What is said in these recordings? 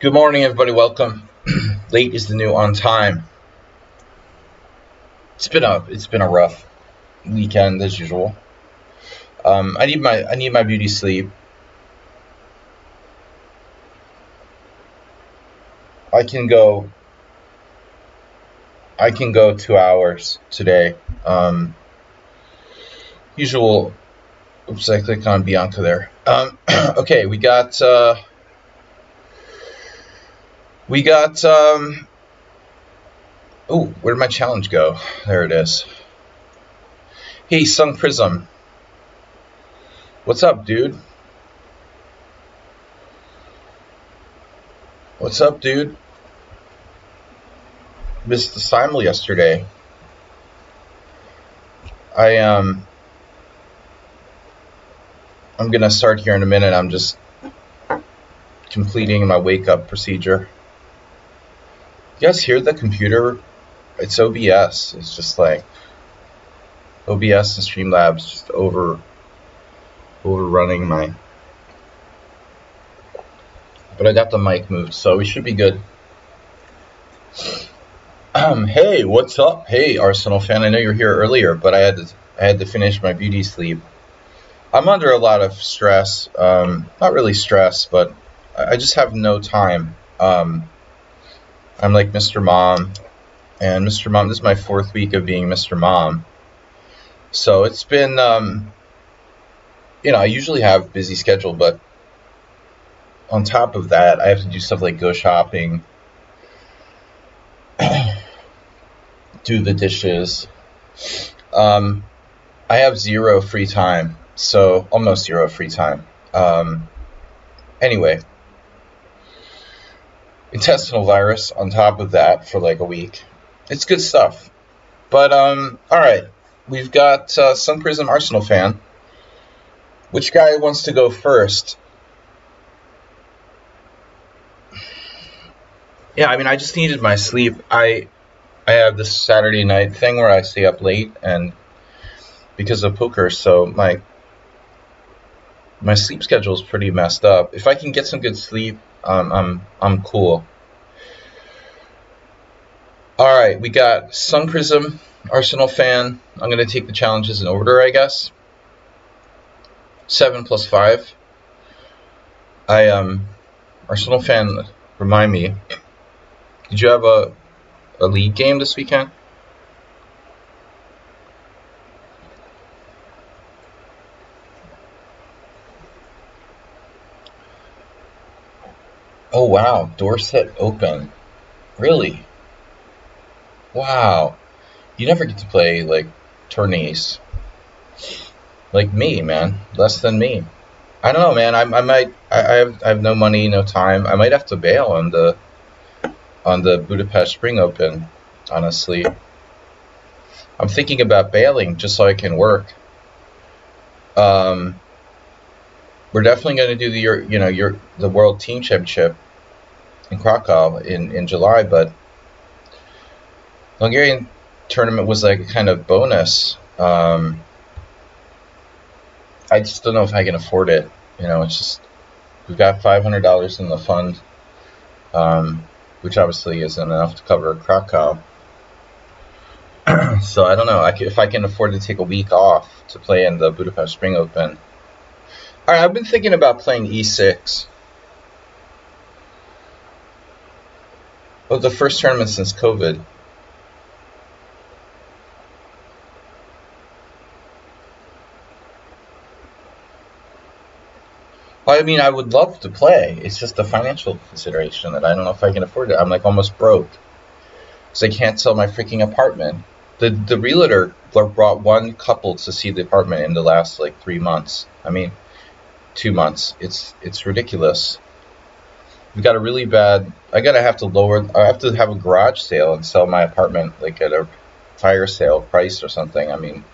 Good morning, everybody. Welcome. Late is the new on time. It's been a rough weekend as usual. I need my beauty sleep. I can go I can go 2 hours today. Usual. Oops, I clicked on Bianca there. Okay, we got. Oh, where did my challenge go? There it is. Hey, Sun Prism, what's up, dude? What's up, dude? Missed the simul yesterday. I'm gonna start here in a minute. I'm just completing my wake up procedure. You guys hear the computer? It's OBS. It's just like OBS and Streamlabs just overrunning my. But I got the mic moved, so we should be good. Hey, what's up? Hey, Arsenal fan. I know you were here earlier, but I had to finish my beauty sleep. I'm under a lot of stress. Not really stress, but I just have no time. I'm like Mr. Mom, and Mr. Mom. This is my 4th week of being Mr. Mom. So it's been, I usually have a busy schedule, but on top of that, I have to do stuff like go shopping, do the dishes. I have zero free time, so almost zero free time. Anyway, intestinal virus on top of that for like a week. It's good stuff. But all right, we've got Sun Prism Arsenal fan. Which guy wants to go first? Yeah, I mean, I just needed my sleep. I have this Saturday night thing where I stay up late, and because of poker, so my sleep schedule is pretty messed up. If I can get some good sleep, I'm cool. All right, we got Sun Prism, Arsenal fan. I'm gonna take the challenges in order, I guess. 7 plus 5. Arsenal fan, remind me. Did you have a league game this weekend? Oh wow, Dorset Open. Really? Wow. You never get to play like tourneys. Like me, man. Less than me. I don't know, man. I have no money, no time. I might have to bail on the Budapest Spring Open, honestly. I'm thinking about bailing just so I can work. We're definitely going to do the World Team Championship in Krakow in July, but the Hungarian tournament was like a kind of bonus. I just don't know if I can afford it. It's just we've got $500 in the fund, which obviously isn't enough to cover Krakow. So I don't know if I can afford to take a week off to play in the Budapest Spring Open. All right, I've been thinking about playing E6. Oh, the first tournament since COVID. Well, I mean, I would love to play. It's just a financial consideration that I don't know if I can afford it. I'm like almost broke, so I can't sell my freaking apartment. The realtor brought one couple to see the apartment in the last like 3 months. I mean, 2 months. It's ridiculous. We've got a really bad. I have to have a garage sale and sell my apartment like at a fire sale price or something. I mean,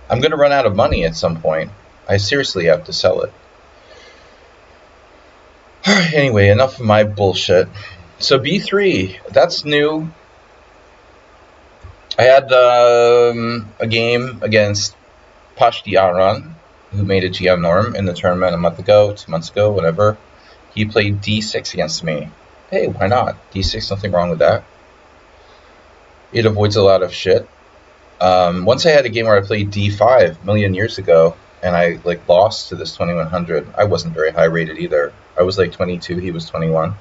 I'm gonna run out of money at some point. I seriously have to sell it. Anyway, enough of my bullshit. So B3, that's new. I had a game against Pashti Aran, who made a GM norm in the tournament a month ago, 2 months ago, whatever. He played D6 against me, Hey, why not? D6, nothing wrong with that. It avoids a lot of shit. Once I had a game where I played D5 a million years ago, and I like lost to this 2100. I wasn't very high rated either. I was like 22, he was 21.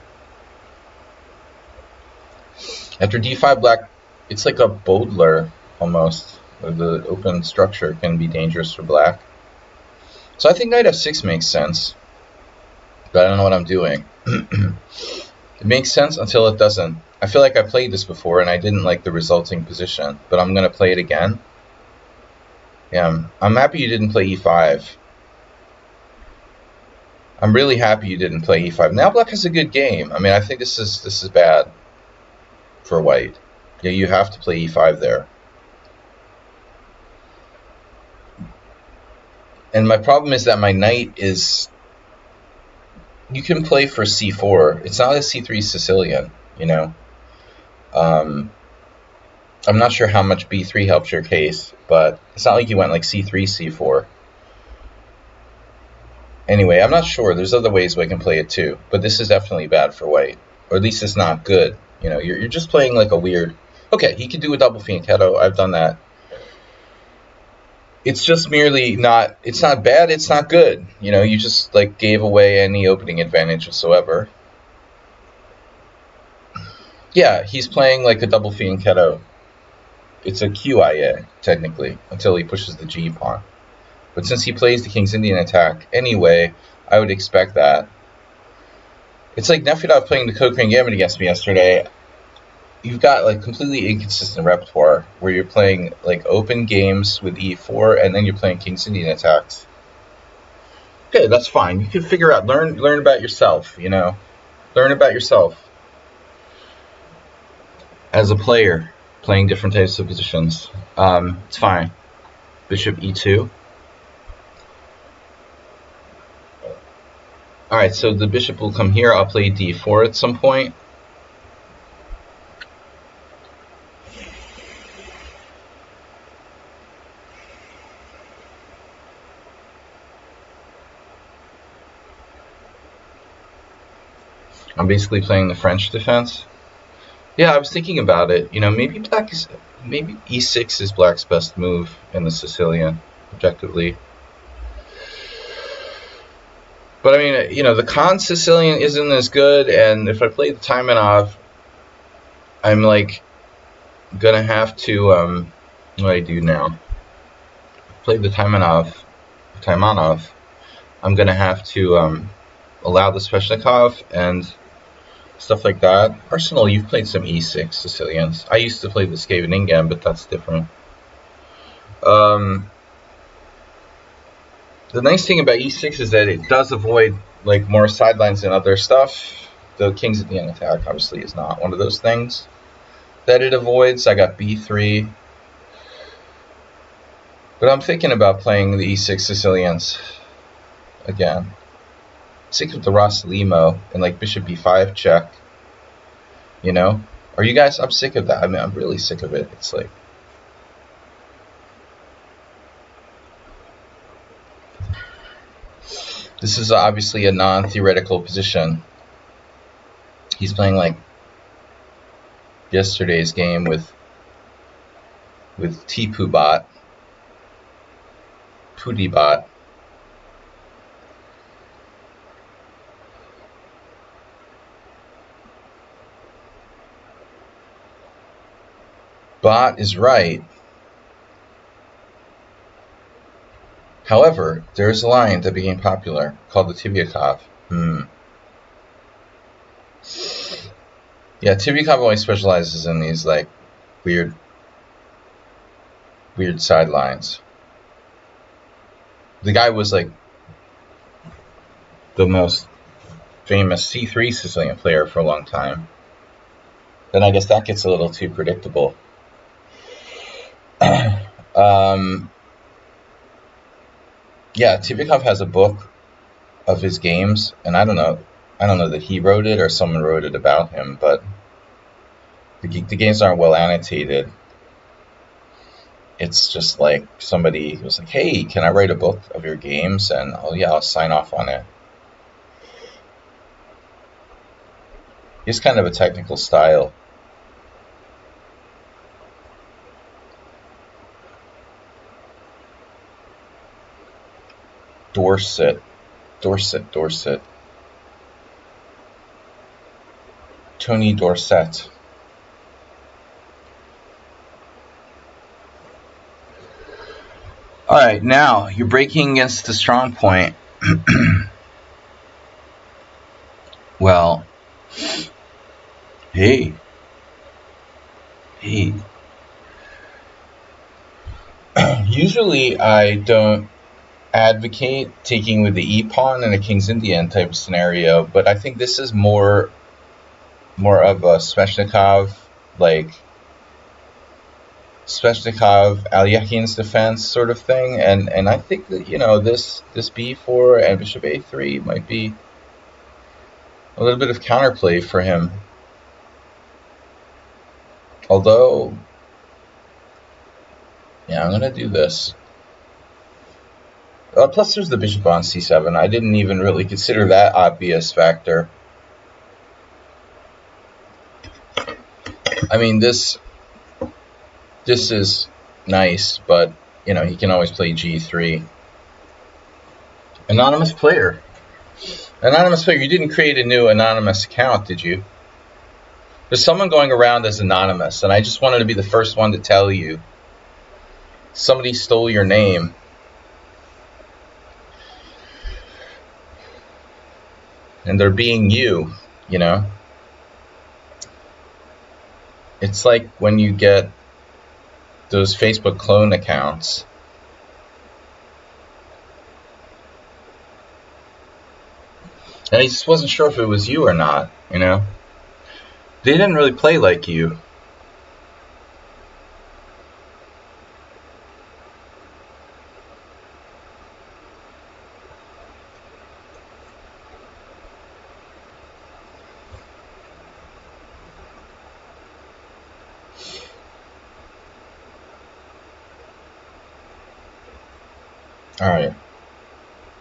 After D5 black, it's like a Bodler almost. The open structure can be dangerous for black. So I think knight f6 makes sense, but I don't know what I'm doing. It makes sense until it doesn't. I feel like I played this before and I didn't like the resulting position, but I'm going to play it again. Yeah, I'm happy you didn't play e5. I'm really happy you didn't play e5. Now black has a good game. I mean, I think this is bad for white. Yeah, you have to play e5 there. And my problem is that my knight is... You can play for c4. It's not a c3 Sicilian, you know. I'm not sure how much b3 helps your case, but it's not like you went like c3, c4. Anyway, I'm not sure. There's other ways we can play it too, but this is definitely bad for white. Or at least it's not good. You know, you're just playing like a weird... Okay, he could do a double fianchetto. I've done that. It's just merely not... It's not bad, it's not good. You know, you just like gave away any opening advantage whatsoever. Yeah, he's playing like a double fianchetto. It's a QIA, technically, until he pushes the G pawn. But since he plays the King's Indian attack anyway, I would expect that. It's like Nefedov playing the Kraken Gambit against me yesterday. You've got like completely inconsistent repertoire where you're playing like open games with e4 and then you're playing King's Indian attacks. Okay, that's fine. You can figure out, learn about yourself, you know. Learn about yourself as a player, playing different types of positions. It's fine. Bishop e2. Alright, so the bishop will come here. I'll play d4 at some point. I'm basically playing the French defense. Yeah, I was thinking about it. You know, maybe e6 is black's best move in the Sicilian, objectively. But I mean, you know, the Khan Sicilian isn't as good, and if I play the Taimanov, I'm like gonna have to what do I do now? Play the Taimanov, I'm gonna have to allow the Sveshnikov and stuff like that. Arsenal, you've played some e6 Sicilians. I used to play the Scheveningen, but that's different. The nice thing about e6 is that it does avoid like more sidelines and other stuff. The King's Indian attack obviously is not one of those things that it avoids. I got b3. But I'm thinking about playing the e6 Sicilians again. Sick of the Ras Limo and like bishop b5 check. You know? Are you guys? I'm sick of that. I mean, I'm really sick of it. It's like... This is obviously a non-theoretical position. He's playing like yesterday's game with Putibot. Bot is right. However, there is a line that became popular called the Tivyakov. Yeah, Tivyakov always specializes in these like weird sidelines. The guy was like the most famous c3 Sicilian player for a long time. Then I guess that gets a little too predictable. Yeah, Tivyakov has a book of his games, and I don't know that he wrote it or someone wrote it about him, but the games aren't well annotated. It's just like somebody was like, hey, can I write a book of your games? And oh yeah, I'll sign off on it. He's kind of a technical style. Dorset. Tony Dorset. Alright, now you're breaking against the strong point. Well, hey. Usually I don't advocate taking with the e-pawn in a King's Indian type of scenario, but I think this is more of a Sveshnikov, like Sveshnikov Alyakin's defense sort of thing, and I think that this b4 and bishop a3 might be a little bit of counterplay for him. Although, yeah, I'm gonna do this. Plus, there's the bishop on c7. I didn't even really consider that obvious factor. I mean, this is nice, but he can always play g3. Anonymous player. You didn't create a new anonymous account, did you? There's someone going around as anonymous, and I just wanted to be the first one to tell you. Somebody stole your name. And they're being you, It's like when you get those Facebook clone accounts. And I just wasn't sure if it was you or not, They didn't really play like you. Alright.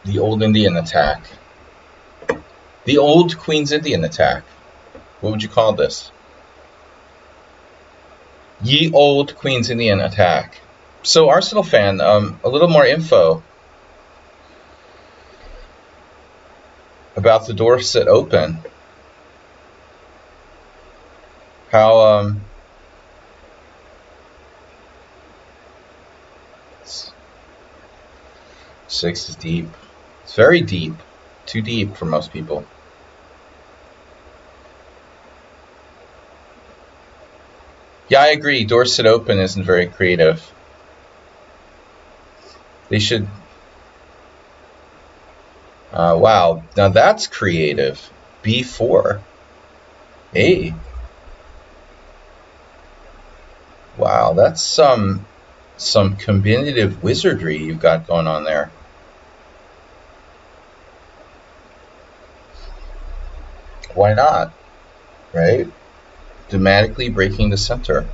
The old Indian attack. The old Queen's Indian attack. What would you call this? Ye old Queen's Indian attack. So, Arsenal fan, a little more info about the Dorset Open. How, 6 is deep. It's very deep. Too deep for most people. Yeah, I agree. Dorset Open isn't very creative. They should... wow, now that's creative. B4. Hey. Wow, that's some combinative wizardry you've got going on there. Why not? Right? Dramatically breaking the center.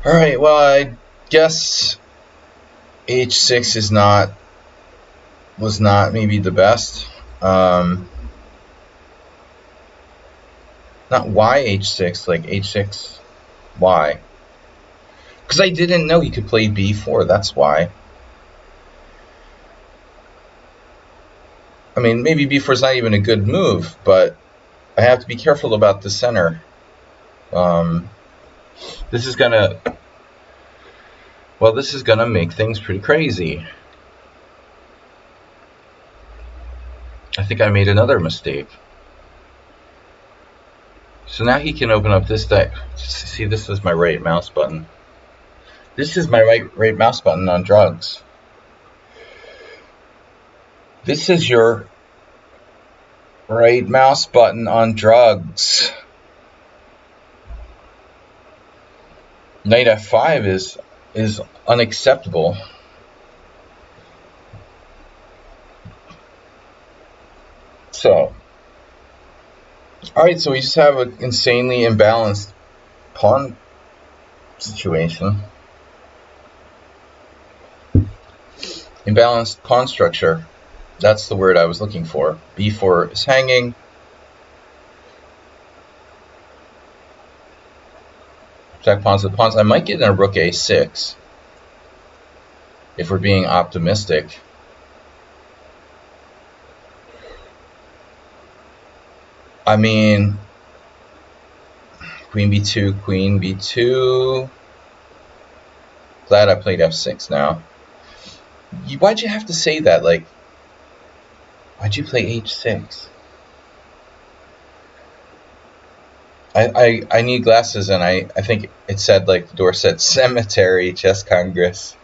Alright, well, I guess h6 was not maybe the best. Not why h6, like h6, why? Because I didn't know he could play b4, that's why. I mean, maybe b4 is not even a good move, but I have to be careful about the center. This is gonna make things pretty crazy. I think I made another mistake. So now he can open up this deck. See, this is my right mouse button. This is my right mouse button on drugs. This is your right mouse button on drugs. Knight f5 is unacceptable. So, alright, so we just have an insanely imbalanced pawn situation. Imbalanced pawn structure. That's the word I was looking for. B4 is hanging. Jack pawns with pawns. I might get in a rook a6 if we're being optimistic. I mean, queen b2, queen b2. Glad I played f6 now. Why'd you have to say that? Like, why'd you play h6? I need glasses, and I think it said, like, the door said Cemetery Chess Congress.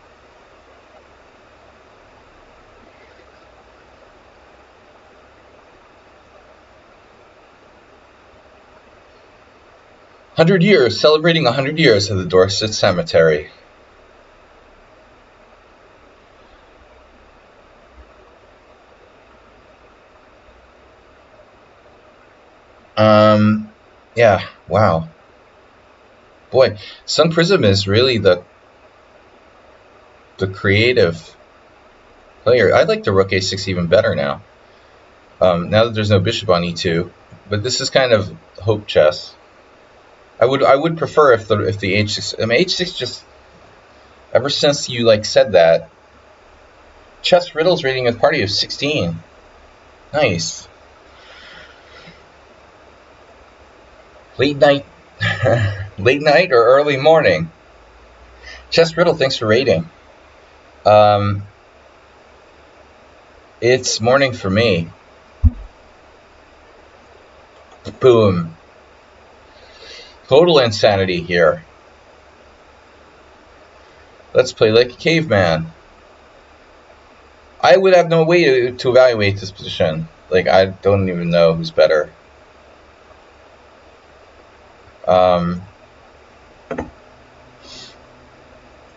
"100 years, celebrating 100 years of the Dorset Cemetery." Yeah, wow. Boy, Sun Prism is really the creative player. I like the rook a6 even better now. Now that there's no bishop on e2, but this is kind of hope chess. I would prefer if the h6. I mean, h6 just, ever since you like said that, Chess Riddle's rating a party of 16. Nice. Late night, late night or early morning. Chess Riddle, thanks for rating. It's morning for me. Boom. Total insanity here. Let's play like a caveman. I would have no way to evaluate this position. Like, I don't even know who's better.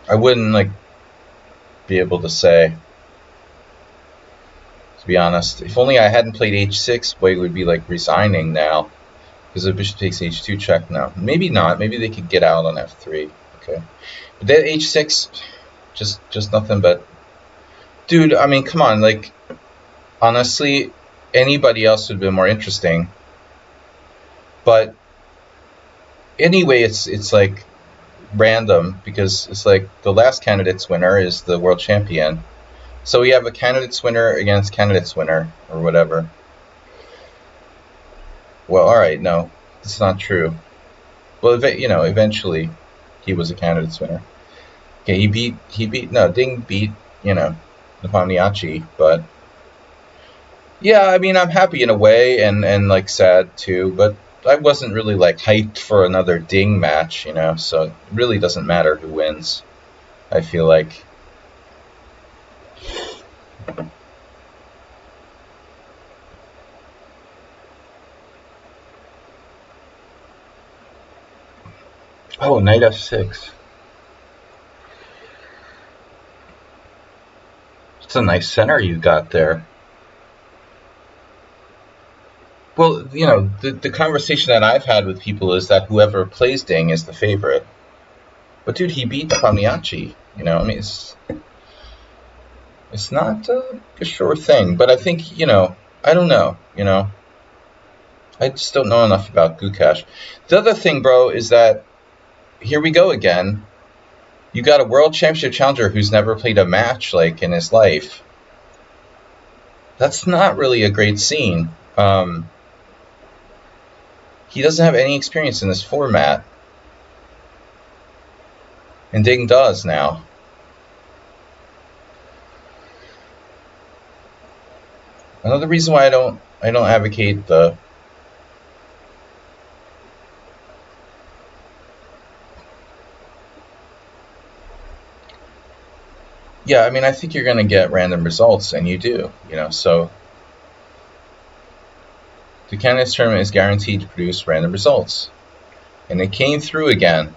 I wouldn't, like, be able to say, to be honest. If only I hadn't played h6, Boy would be, like, resigning now. Because the bishop takes h2 check now. Maybe not. Maybe they could get out on f3. Okay. But that h6, just nothing but... Dude, I mean, come on. Like, honestly, anybody else would have been more interesting. But anyway, it's like random, because it's like the last candidate's winner is the world champion. So we have a candidate's winner against candidate's winner, or whatever. Well, alright, no, it's not true. Well, you know, eventually he was a candidate's winner. Okay, Ding beat, you know, Nepomniachtchi, but yeah, I mean, I'm happy in a way, and like sad too, but I wasn't really like hyped for another Ding match, you know, so it really doesn't matter who wins, I feel like. Oh, knight f6. It's a nice center you got there. Well, you know, the conversation that I've had with people is that whoever plays Ding is the favorite. But dude, he beat Nepomniachtchi, you know, I mean, it's not a sure thing, but I think, you know, I don't know, you know. I just don't know enough about Gukash. The other thing, bro, is that here we go again. You got a world championship challenger who's never played a match, like, in his life. That's not really a great scene. He doesn't have any experience in this format. And Ding does now. Another reason why I don't advocate the... Yeah, I mean, I think you're going to get random results, and you do, you know, so... The candidates tournament is guaranteed to produce random results. And it came through again.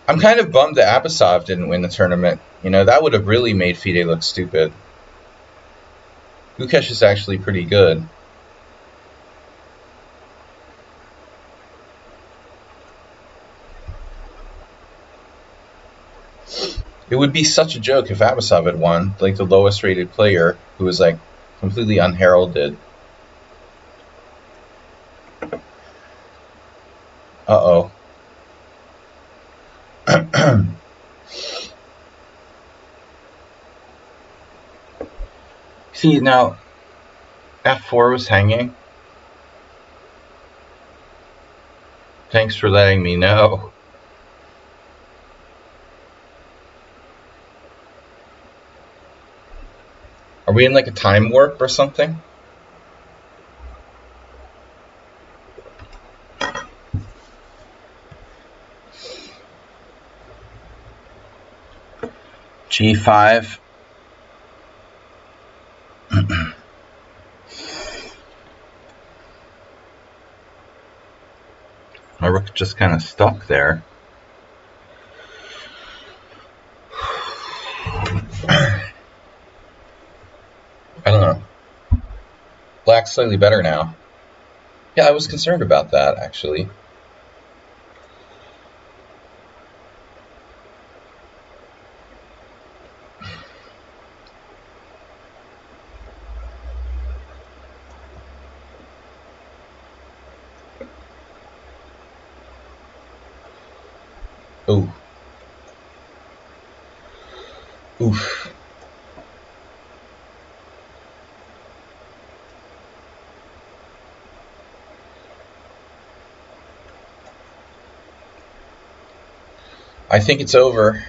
I'm kind of bummed that Abasov didn't win the tournament. You know, that would have really made FIDE look stupid. Gukash is actually pretty good. It would be such a joke if Abasov had won, like the lowest rated player who was like completely unheralded. Uh-oh. See, now, F4 was hanging. Thanks for letting me know. Are we in like a time warp or something? G5. My rook just kind of stuck there. I don't know. Black's slightly better now. Yeah, I was concerned about that, actually. Ooh. Oof. I think it's over.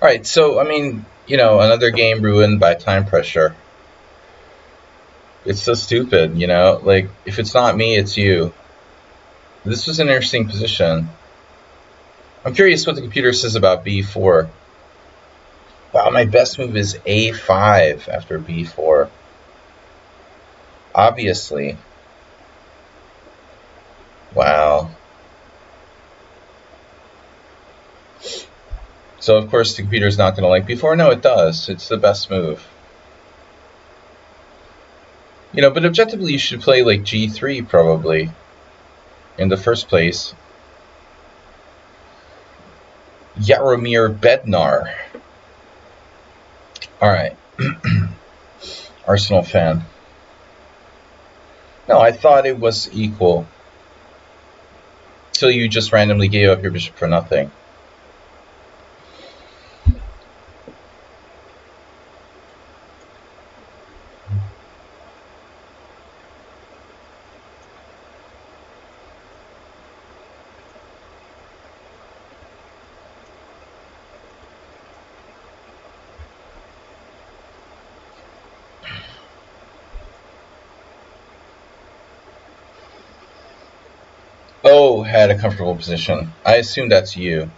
Alright, so, I mean, another game ruined by time pressure. It's so stupid, Like, if it's not me, it's you. This was an interesting position. I'm curious what the computer says about b4. Wow, my best move is a5 after b4. Obviously. Wow. So, of course, the computer's not going to like b4. No, it does. It's the best move. But objectively, you should play like g3 probably in the first place. Jaromir Bednar. Alright. Arsenal fan. No, I thought it was equal. Till you just randomly gave up your bishop for nothing. O had a comfortable position. I assume that's you.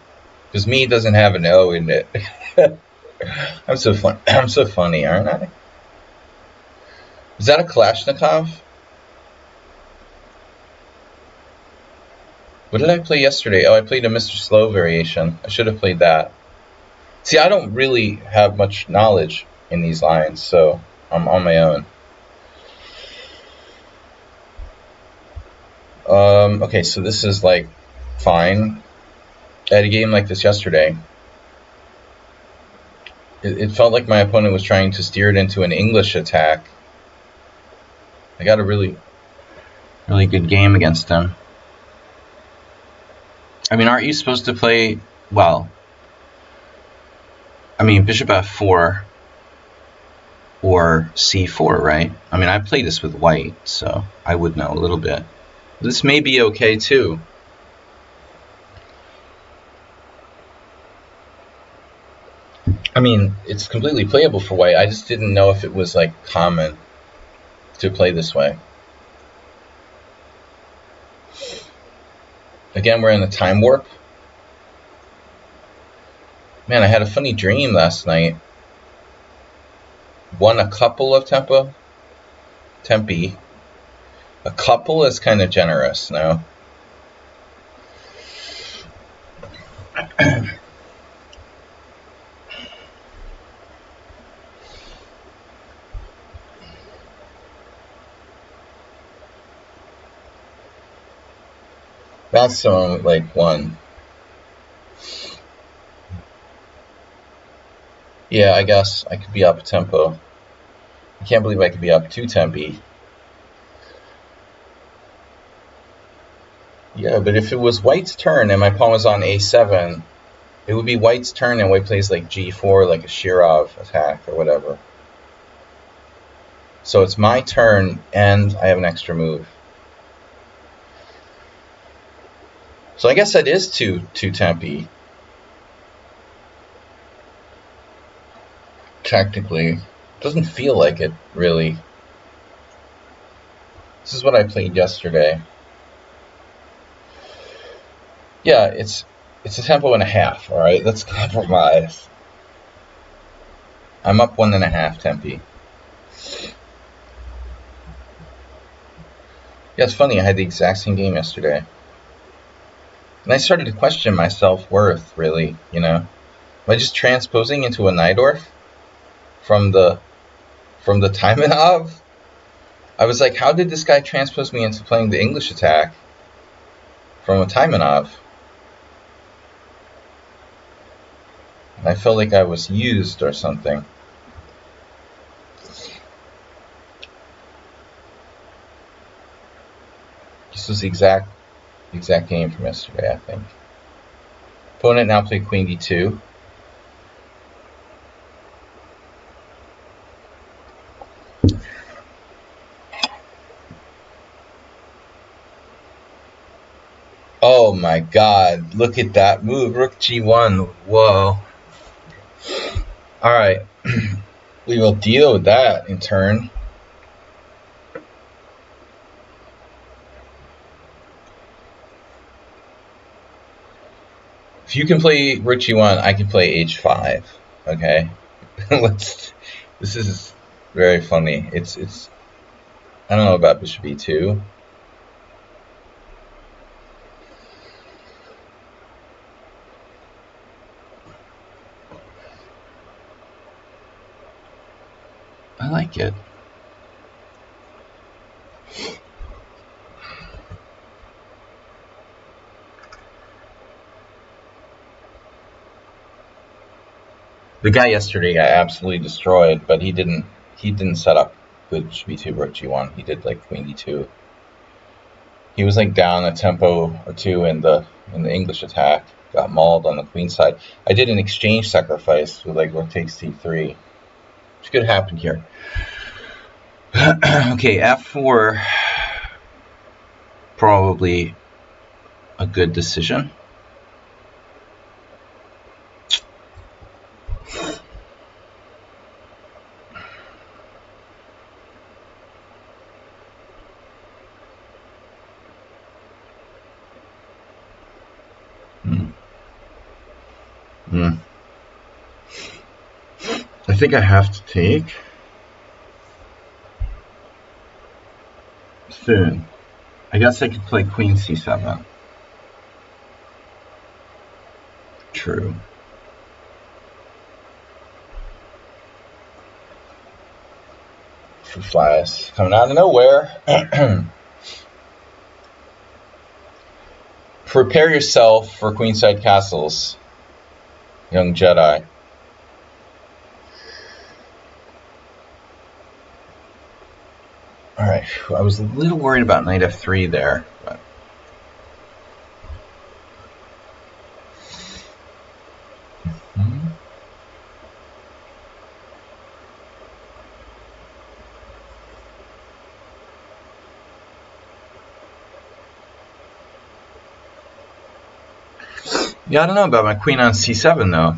Because me doesn't have an O in it. I'm so funny, aren't I? Is that a Kalashnikov? What did I play yesterday? Oh, I played a Mr. Slow variation. I should have played that. See, I don't really have much knowledge in these lines, so I'm on my own. Okay, so this is like fine. I had a game like this yesterday. It felt like my opponent was trying to steer it into an English attack. I got a really good game against him. I mean, aren't you supposed to play, well, I mean, bishop f4 or c4, right? I mean, I played this with white, so I would know a little bit. This may be okay, too. I mean, it's completely playable for white. I just didn't know if it was, like, common to play this way. Again, we're in a time warp. Man, I had a funny dream last night. Won a couple of Tempe. A couple is kind of generous, no? That's like one. Yeah, I guess I could be up tempo. I can't believe I could be up 2 tempi. Yeah, but if it was white's turn and my pawn was on a7, it would be white's turn and white plays like g4, like a Shirov attack or whatever. So it's my turn and I have an extra move. So I guess that is two tempi. Technically. Doesn't feel like it, really. This is what I played yesterday. Yeah, it's a tempo and a half, alright? Let's compromise. I'm up 1.5 tempi. Yeah, it's funny, I had the exact same game yesterday. And I started to question my self-worth, really, you know? Am I just transposing into a Najdorf from the Taimanov? I was like, how did this guy transpose me into playing the English attack from a Taimanov? I felt like I was used or something. This was the exact game from yesterday, I think. Opponent now played queen d2. Oh my god, look at that move. Rook g1. Whoa. Alright. We will deal with that in turn. If you can play rook g1, I can play h5. Okay? This is very funny. It's I don't know about bishop e2. I like it. The guy yesterday got absolutely destroyed, but he didn't set up good b2 rook g1. He did like queen d2. He was like down a tempo or two in the English attack. Got mauled on the queen side. I did an exchange sacrifice with like rook takes c3, which could happen here. Okay, f4, probably a good decision. I think I have to take soon. I guess I could play queen c7. True. For flies coming out of nowhere. Prepare yourself for queenside castles, young Jedi. Alright, I was a little worried about knight f3 there, but yeah, I don't know about my queen on c7 though.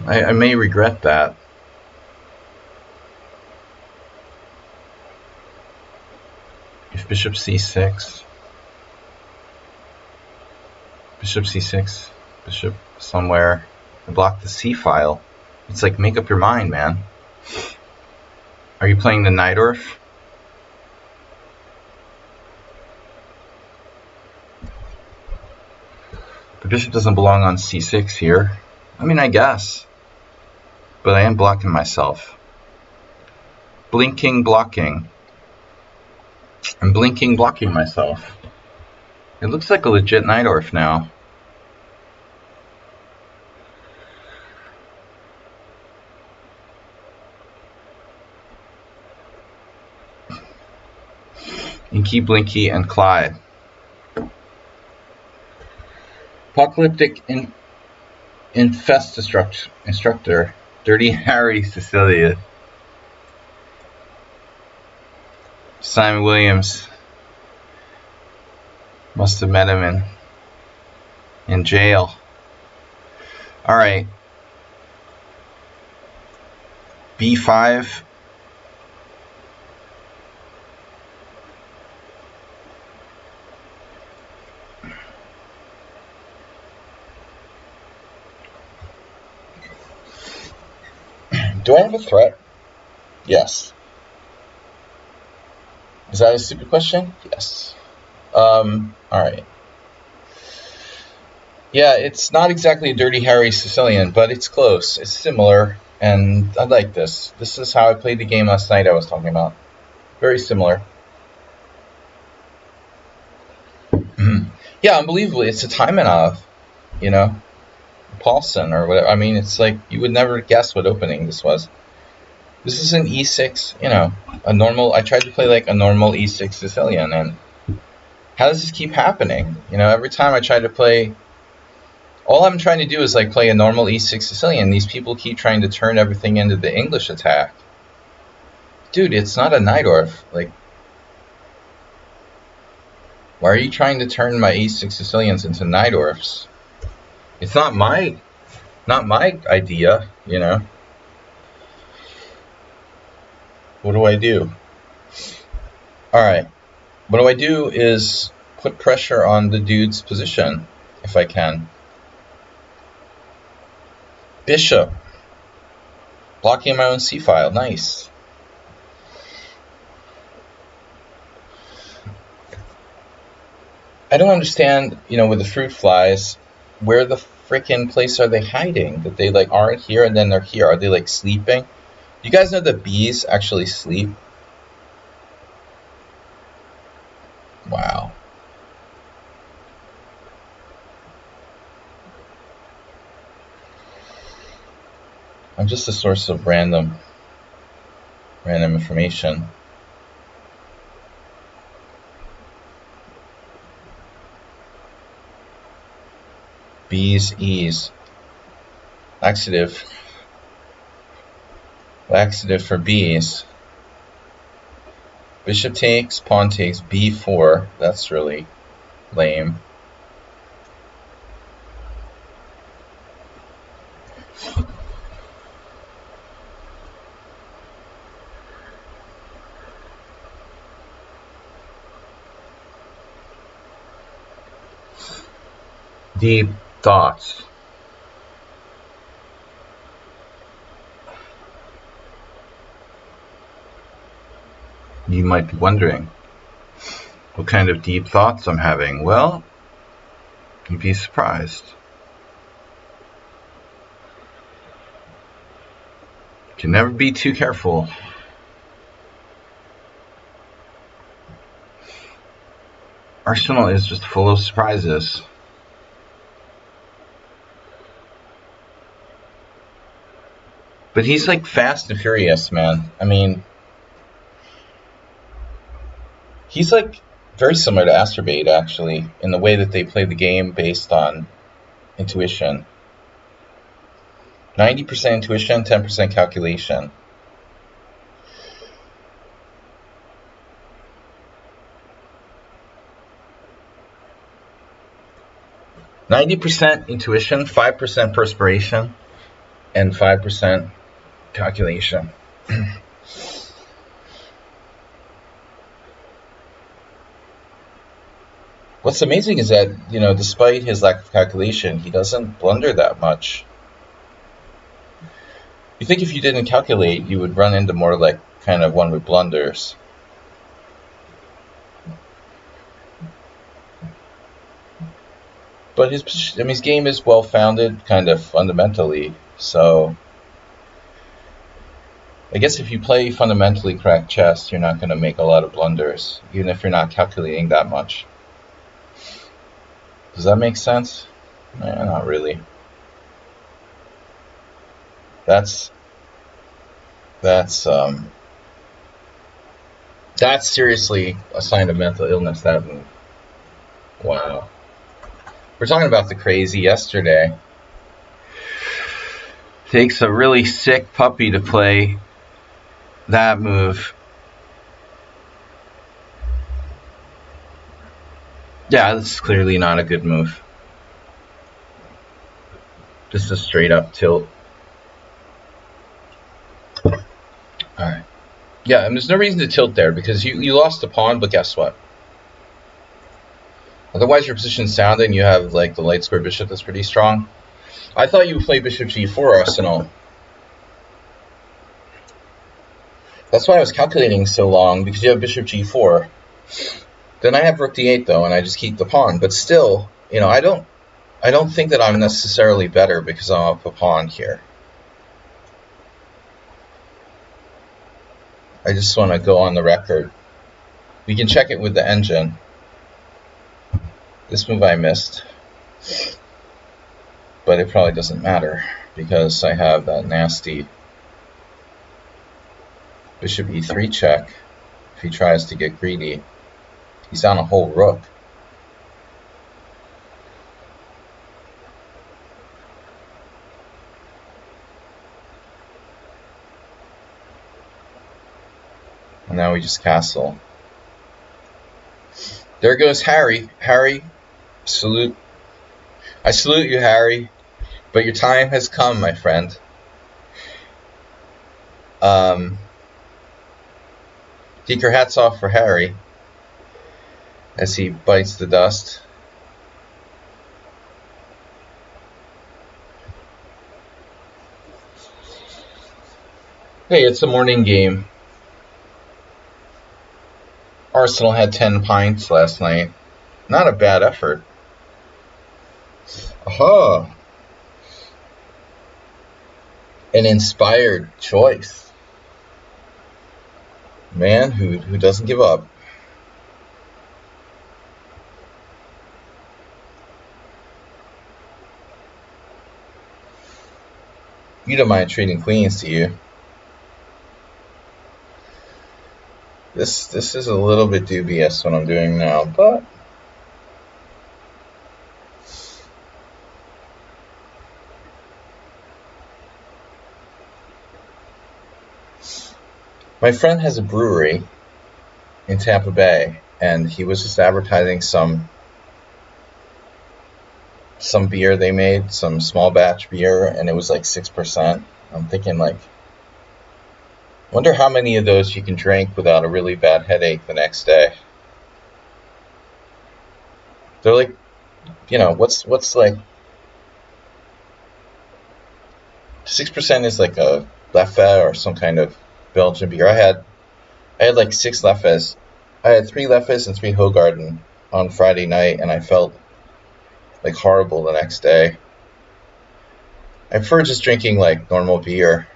I may regret that. If bishop c6, bishop somewhere, and block the c file. It's like, make up your mind, man. Are you playing the Najdorf? The bishop doesn't belong on c6 here. I mean, I guess. But I am blocking myself. Blinking, blocking. I'm blinking, blocking myself. It looks like a legit Najdorf now. Inky, Blinky, and Clyde. Apocalyptic Infest Instructor. Dirty Harry Cecilia. Simon Williams. Must have met him in jail. Alright. B5. Do I have a threat? Yes. Is that a stupid question? Yes. Alright. Yeah, it's not exactly a Dirty Harry Sicilian, but it's close. It's similar, and I like this. This is how I played the game last night I was talking about. Very similar. Yeah, unbelievably, it's a Taimanov, you know, Paulson or whatever. I mean, it's like you would never guess what opening this was. This is an E6, you know, a normal. I tried to play like a normal E6 Sicilian, and how does this keep happening? You know, every time I try to play, all I'm trying to do is like play a normal E6 Sicilian. These people keep trying to turn everything into the English attack. Dude, it's not a Najdorf. Like, why are you trying to turn my E6 Sicilians into Najdorfs? It's not my idea, you know. What do I do? Alright. What do I do is put pressure on the dude's position, if I can. Bishop. Blocking my own c-file. Nice. I don't understand, you know, with the fruit flies, where the frickin' place are they hiding? That they like aren't here and then they're here. Are they like sleeping? You guys know that bees actually sleep? Wow. I'm just a source of random information. Bees, ease. Laxative. Laxative for bees. Bishop takes, pawn takes, b4. That's really lame. Deep thoughts. You might be wondering what kind of deep thoughts I'm having. Well, you'd be surprised. You can never be too careful. Arsenal is just full of surprises. But he's like fast and furious, man. I mean, he's like very similar to Asterbait, actually, in the way that they play the game based on intuition. 90% intuition, 10% calculation. %, intuition, 5% perspiration, and 5% calculation. What's amazing is that, you know, despite his lack of calculation, he doesn't blunder that much. You think if you didn't calculate, you would run into more like kind of one with blunders. But his game is well-founded, kind of fundamentally, so I guess if you play fundamentally correct chess, you're not going to make a lot of blunders, even if you're not calculating that much. Does that make sense? Not really. That's That's seriously a sign of mental illness, that move. Wow. We're talking about the crazy yesterday. Takes a really sick puppy to play that move. Yeah, this is clearly not a good move. Just a straight up tilt. Alright. Yeah, and there's no reason to tilt there because you lost the pawn, but guess what? Otherwise your position's sound and you have like the light square bishop that's pretty strong. I thought you would play bishop g4, Arsenal. That's why I was calculating so long, because you have bishop g4. Then I have rook d8 though, and I just keep the pawn. But still, you know, I don't think that I'm necessarily better because I'm up a pawn here. I just want to go on the record. We can check it with the engine. This move I missed. But it probably doesn't matter because I have that nasty bishop e3 check. If he tries to get greedy, he's down a whole rook. And now we just castle. There goes Harry. Harry, salute. I salute you, Harry. But your time has come, my friend. Take your hats off for Harry as he bites the dust. Hey, it's a morning game. Arsenal had 10 pints last night. Not a bad effort. Aha! An inspired choice. Man who doesn't give up. You don't mind trading queens, do you? This is a little bit dubious what I'm doing now, but my friend has a brewery in Tampa Bay, and he was just advertising some beer they made, some small batch beer, and it was like 6%. I'm thinking like, wonder how many of those you can drink without a really bad headache the next day. They're like, you know, what's like 6% is like a Leffe or some kind of Belgian beer. I had like 6 Leffes. I had 3 Leffes and 3 Hoegaarden on Friday night, and I felt like horrible the next day. I prefer just drinking like normal beer.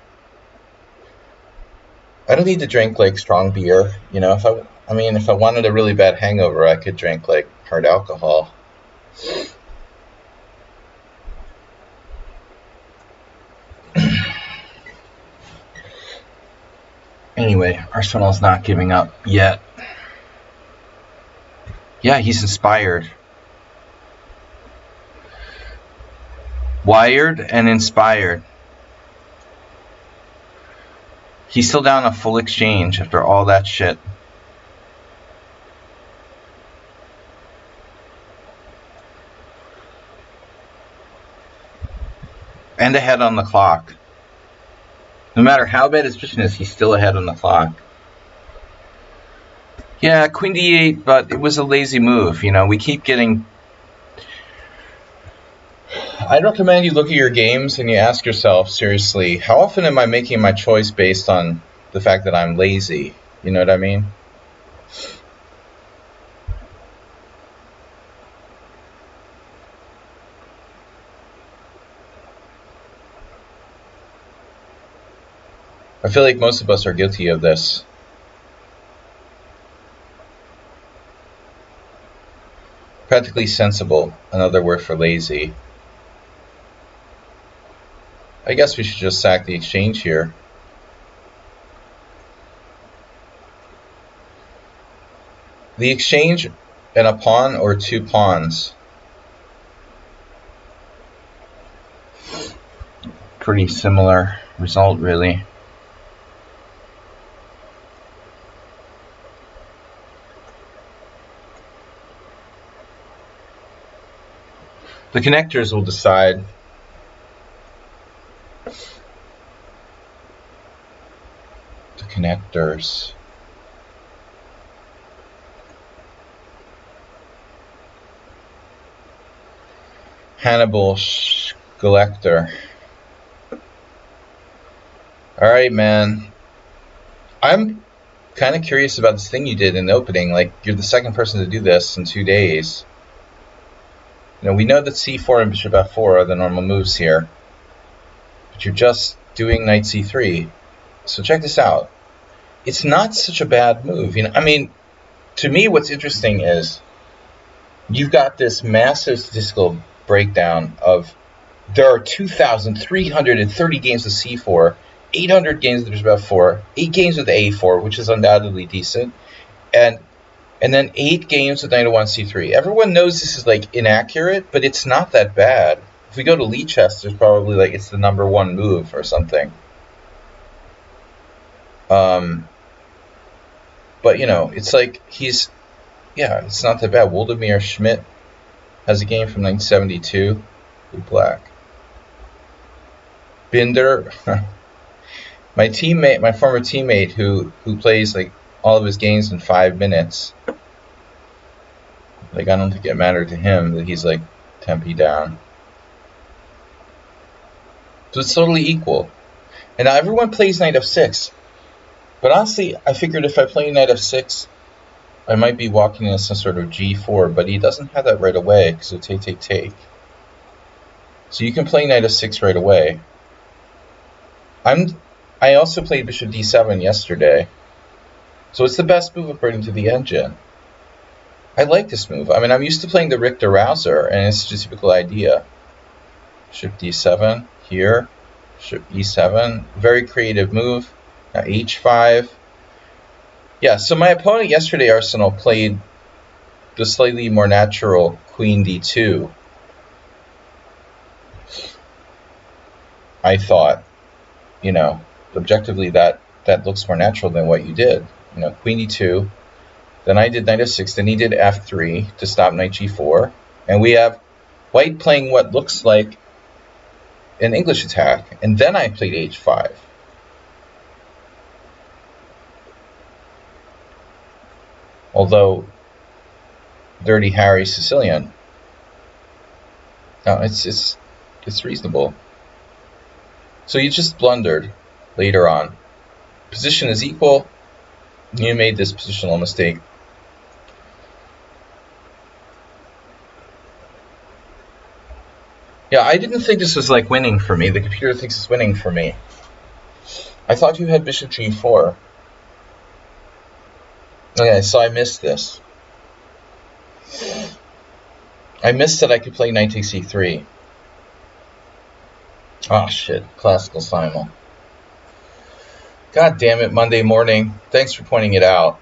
I don't need to drink like strong beer, you know. If I wanted a really bad hangover, I could drink like hard alcohol. Anyway, Arsenal's not giving up yet. Yeah, he's inspired. Wired and inspired. He's still down a full exchange after all that shit. And ahead on the clock. No matter how bad his position is, he's still ahead on the clock. Yeah, queen d8, but it was a lazy move. You know, we keep getting... I'd recommend you look at your games and you ask yourself, seriously, how often am I making my choice based on the fact that I'm lazy? You know what I mean? I feel like most of us are guilty of this. Practically sensible, another word for lazy. I guess we should just sack the exchange here. The exchange and a pawn or 2 pawns. Pretty similar result, really. The connectors will decide. The connectors. Hannibal Schlechter. Alright, man. I'm kind of curious about this thing you did in the opening. Like, you're the second person to do this in 2 days. You know, we know that c4 and bishop f4 are the normal moves here. But you're just doing knight c3. So check this out. It's not such a bad move. You know, I mean, to me, what's interesting is you've got this massive statistical breakdown of there are 2,330 games of c4, 800 games with bishop f4, 8 games with a4, which is undoubtedly decent, and then 8 games with knight of 1 c3. Everyone knows this is like inaccurate, but it's not that bad. If we go to Lichess, there's probably like it's the number 1 move or something. But you know, it's like it's not that bad. Waldemar Schmidt has a game from 1972 with black. Binder, my former teammate who plays like all of his games in 5 minutes. Like, I don't think it mattered to him that he's like Tempe down. So it's totally equal. And now everyone plays knight f6. But honestly, I figured if I play knight f6, I might be walking into some sort of g4, but he doesn't have that right away because of take. So you can play knight f6 right away. I also played bishop d7 yesterday. So it's the best move according to the engine. I like this move. I mean, I'm used to playing the Richter Rouser, and it's just a typical idea. Bishop d7 here, bishop e7, very creative move. Now h5. Yeah, so my opponent yesterday, Arsenal, played the slightly more natural queen d2. I thought, you know, objectively that looks more natural than what you did. You know, queen d2. Then I did knight f6. Then he did f3 to stop knight g4. And we have white playing what looks like an English attack. And then I played h5. Although Dirty Harry Sicilian. No, it's reasonable. So you just blundered later on. Position is equal. You made this positional mistake. Yeah, I didn't think this was like winning for me. The computer thinks it's winning for me. I thought you had bishop g4. Okay, so I missed this. I missed that I could play knight takes e3. Oh shit, classical simul. God damn it, Monday morning. Thanks for pointing it out.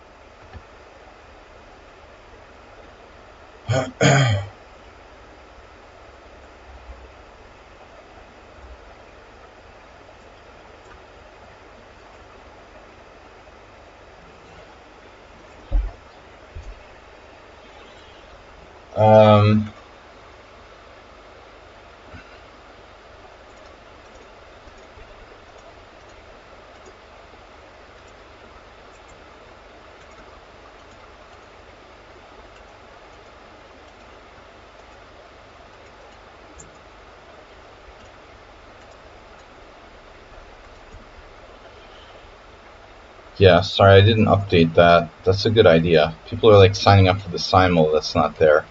Yeah, sorry, I didn't update that. That's a good idea. People are like signing up for the simul that's not there.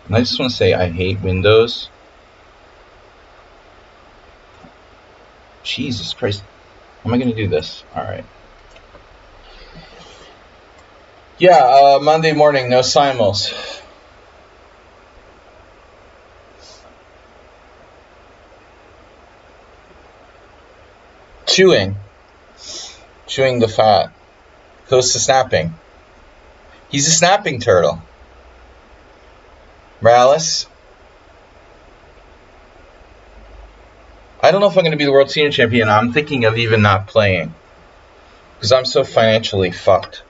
And I just want to say I hate Windows. Jesus Christ. How am I going to do this? Alright. Yeah, Monday morning, no simuls. Chewing chewing the fat, close to snapping. He's a snapping turtle. Morales. I don't know if I'm going to be the world senior champion. I'm thinking of even not playing because I'm so financially fucked.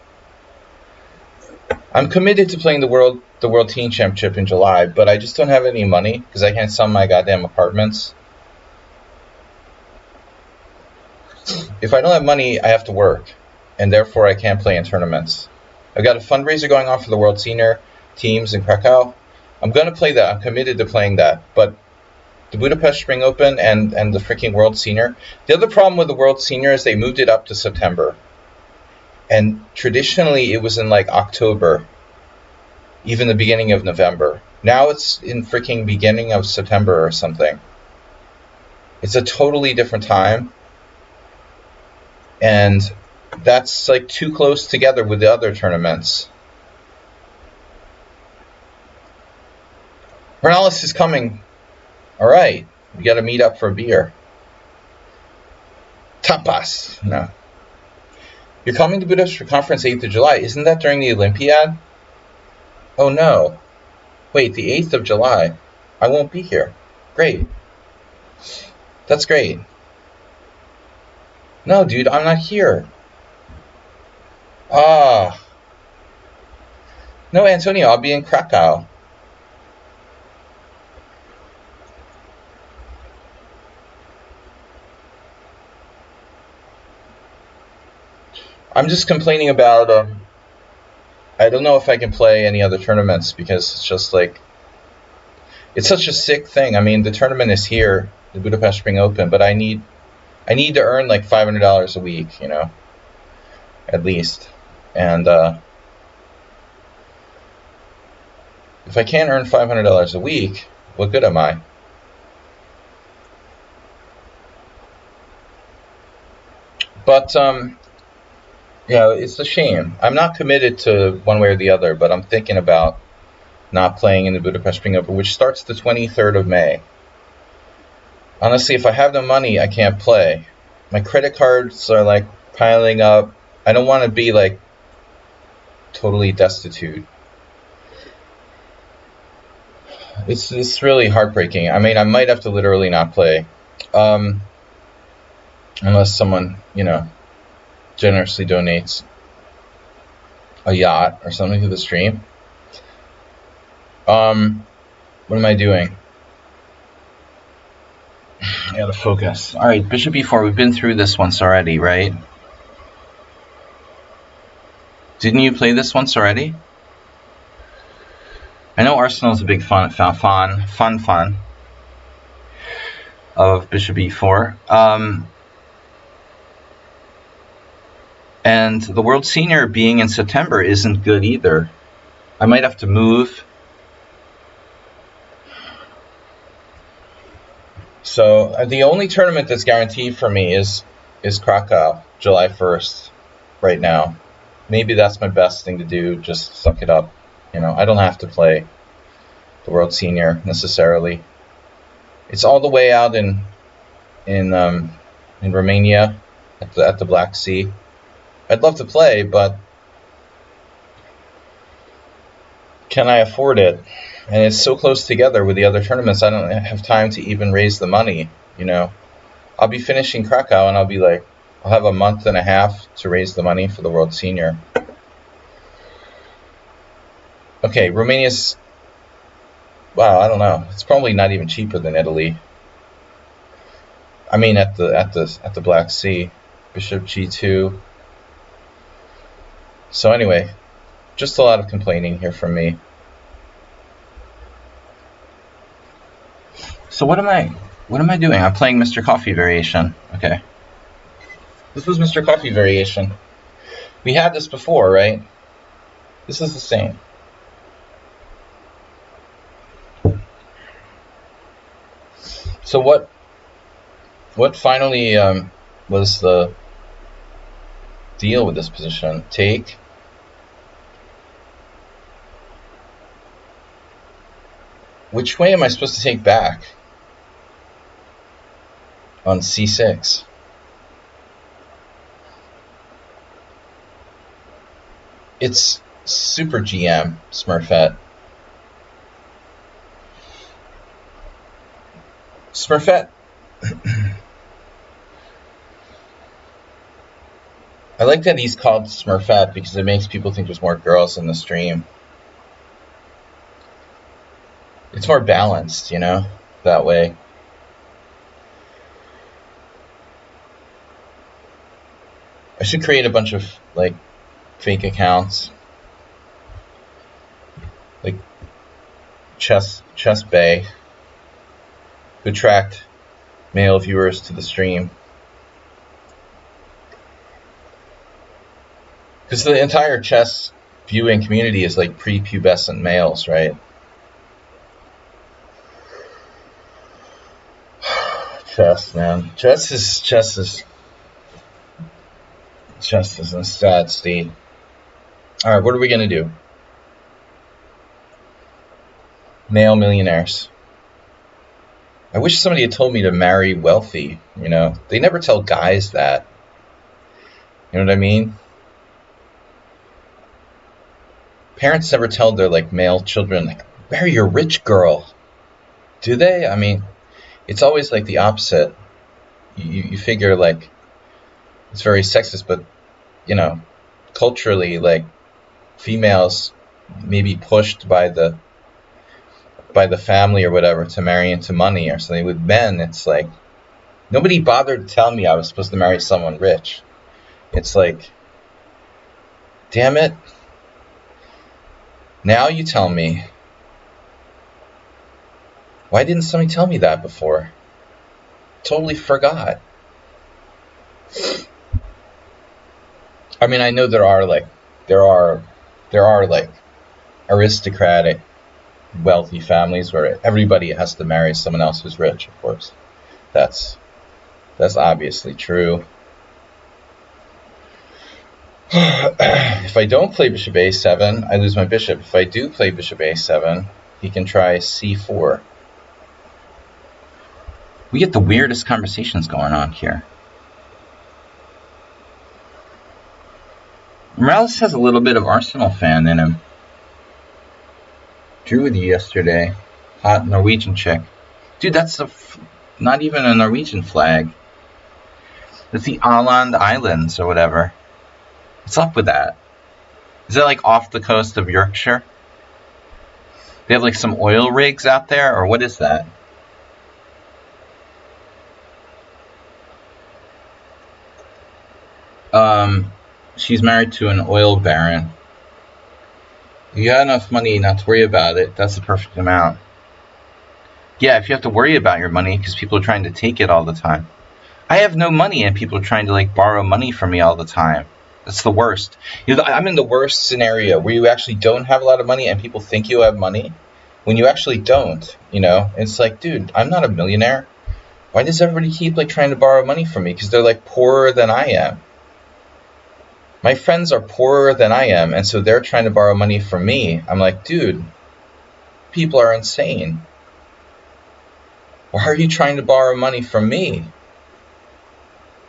I'm committed to playing the world teen championship in July, but I just don't have any money because I can't sell my goddamn apartments. If I don't have money, I have to work, and therefore I can't play in tournaments. I've got a fundraiser going on for the world senior teams in Krakow. I'm going to play that. I'm committed to playing that, but the Budapest Spring Open and the freaking World Senior. The other problem with the World Senior is they moved it up to September. And traditionally it was in like October, even the beginning of November. Now it's in freaking beginning of September or something. It's a totally different time. And that's like too close together with the other tournaments. Morales is coming. All right, we got to meet up for a beer. Tapas. No. You're coming to Budapest for conference 8th of July. Isn't that during the Olympiad? Oh, no. Wait, the 8th of July. I won't be here. Great. That's great. No, dude, I'm not here. Ah. No, Antonio, I'll be in Krakow. I'm just complaining about, I don't know if I can play any other tournaments because it's just like, it's such a sick thing. I mean, the tournament is here, the Budapest Spring Open, but I need to earn like $500 a week, you know, at least. And if I can't earn $500 a week, what good am I? But, yeah, it's a shame. I'm not committed to one way or the other, but I'm thinking about not playing in the Budapest Spring Open, which starts the 23rd of May. Honestly, if I have no money, I can't play. My credit cards are like piling up. I don't want to be like totally destitute. It's really heartbreaking. I mean, I might have to literally not play, unless someone, you know, generously donates a yacht or something to the stream. What am I doing? I gotta focus. Alright, Bishop e4, we've been through this once already, right? Didn't you play this once already? I know Arsenal's a big fan of Bishop e4. And the World Senior being in September isn't good either. I might have to move. So the only tournament that's guaranteed for me is Krakow, July 1st, right now. Maybe that's my best thing to do, just suck it up. You know, I don't have to play the World Senior necessarily. It's all the way out in Romania at the Black Sea. I'd love to play, but can I afford it? And it's so close together with the other tournaments, I don't have time to even raise the money, you know. I'll be finishing Krakow and I'll be like, I'll have a month and a half to raise the money for the World Senior. Okay, Romania's, wow, I don't know. It's probably not even cheaper than Italy. I mean, at the Black Sea, Bishop G2. So anyway, just a lot of complaining here from me. So what am I doing? I'm playing Mr. Coffee Variation. Okay. This was Mr. Coffee Variation. We had this before, right? This is the same. So what finally was the deal with this position? Take. Which way am I supposed to take back? On c6. It's super GM, Smurfette. Smurfette. I like that he's called Smurfette because it makes people think there's more girls in the stream. It's more balanced, that way. I should create a bunch of, like, fake accounts. Like, Chess Bay, who attract male viewers to the stream. Because the entire chess viewing community is like prepubescent males, right? Chess, man. Chess is in a sad state. Alright, what are we gonna do? Male millionaires. I wish somebody had told me to marry wealthy, They never tell guys that. You know what I mean? Parents never tell their, like, male children, like, marry a rich girl. Do they? I mean, it's always, like, the opposite. You figure, like, it's very sexist, but, culturally, like, females may be pushed by the family or whatever to marry into money or something. With men, it's like, nobody bothered to tell me I was supposed to marry someone rich. It's like, damn it. Now you tell me. Why didn't somebody tell me that before? Totally forgot. I mean, I know there are aristocratic, wealthy families where everybody has to marry someone else who's rich, of course. That's obviously true. If I don't play bishop a7, I lose my bishop. If I do play bishop a7, he can try c4. We get the weirdest conversations going on here. Morales has a little bit of Arsenal fan in him. Drew with you yesterday. Hot Norwegian chick. Dude, that's not even a Norwegian flag. It's the Åland Islands or whatever. What's up with that? Is that like off the coast of Yorkshire? They have like some oil rigs out there, or what is that? She's married to an oil baron. You got enough money not to worry about it. That's the perfect amount. Yeah, if you have to worry about your money because people are trying to take it all the time. I have no money and people are trying to like borrow money from me all the time. That's the worst. I'm in the worst scenario where you actually don't have a lot of money and people think you have money when you actually don't, It's like, dude, I'm not a millionaire. Why does everybody keep like trying to borrow money from me? Because they're like poorer than I am. My friends are poorer than I am, and so they're trying to borrow money from me. I'm like, dude, people are insane. Why are you trying to borrow money from me?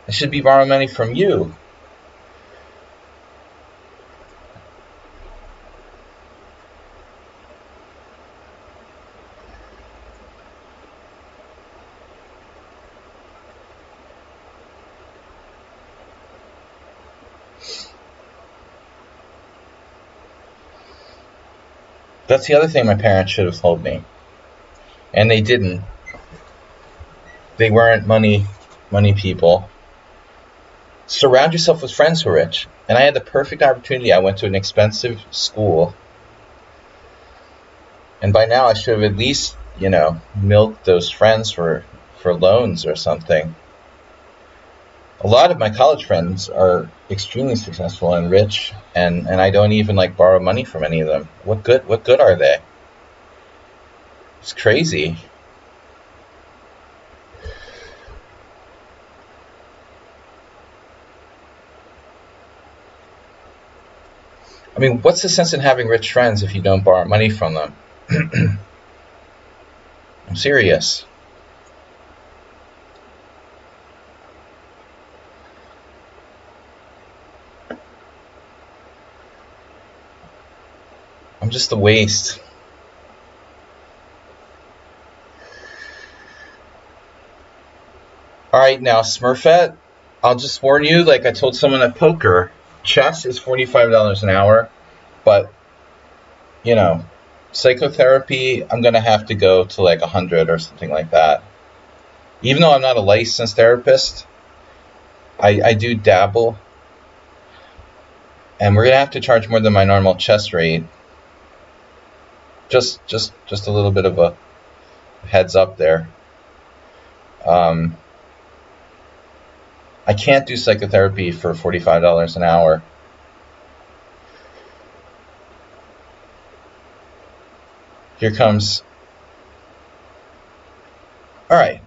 I should be borrowing money from you. That's the other thing my parents should have told me. And they didn't. They weren't money people. Surround yourself with friends who are rich. And I had the perfect opportunity. I went to an expensive school. And by now I should have at least, milked those friends for loans or something. A lot of my college friends are extremely successful and rich, and I don't even like borrow money from any of them. What good are they? It's crazy. I mean, what's the sense in having rich friends if you don't borrow money from them? I'm serious. just a waste. Alright, now Smurfette, I'll just warn you, like I told someone at poker, chess is $45 an hour, but, you know, psychotherapy, I'm going to have to go to like 100 or something like that. Even though I'm not a licensed therapist, I do dabble, and we're going to have to charge more than my normal chess rate. Just a little bit of a heads up there. I can't do psychotherapy for $45 an hour. Here comes. All right.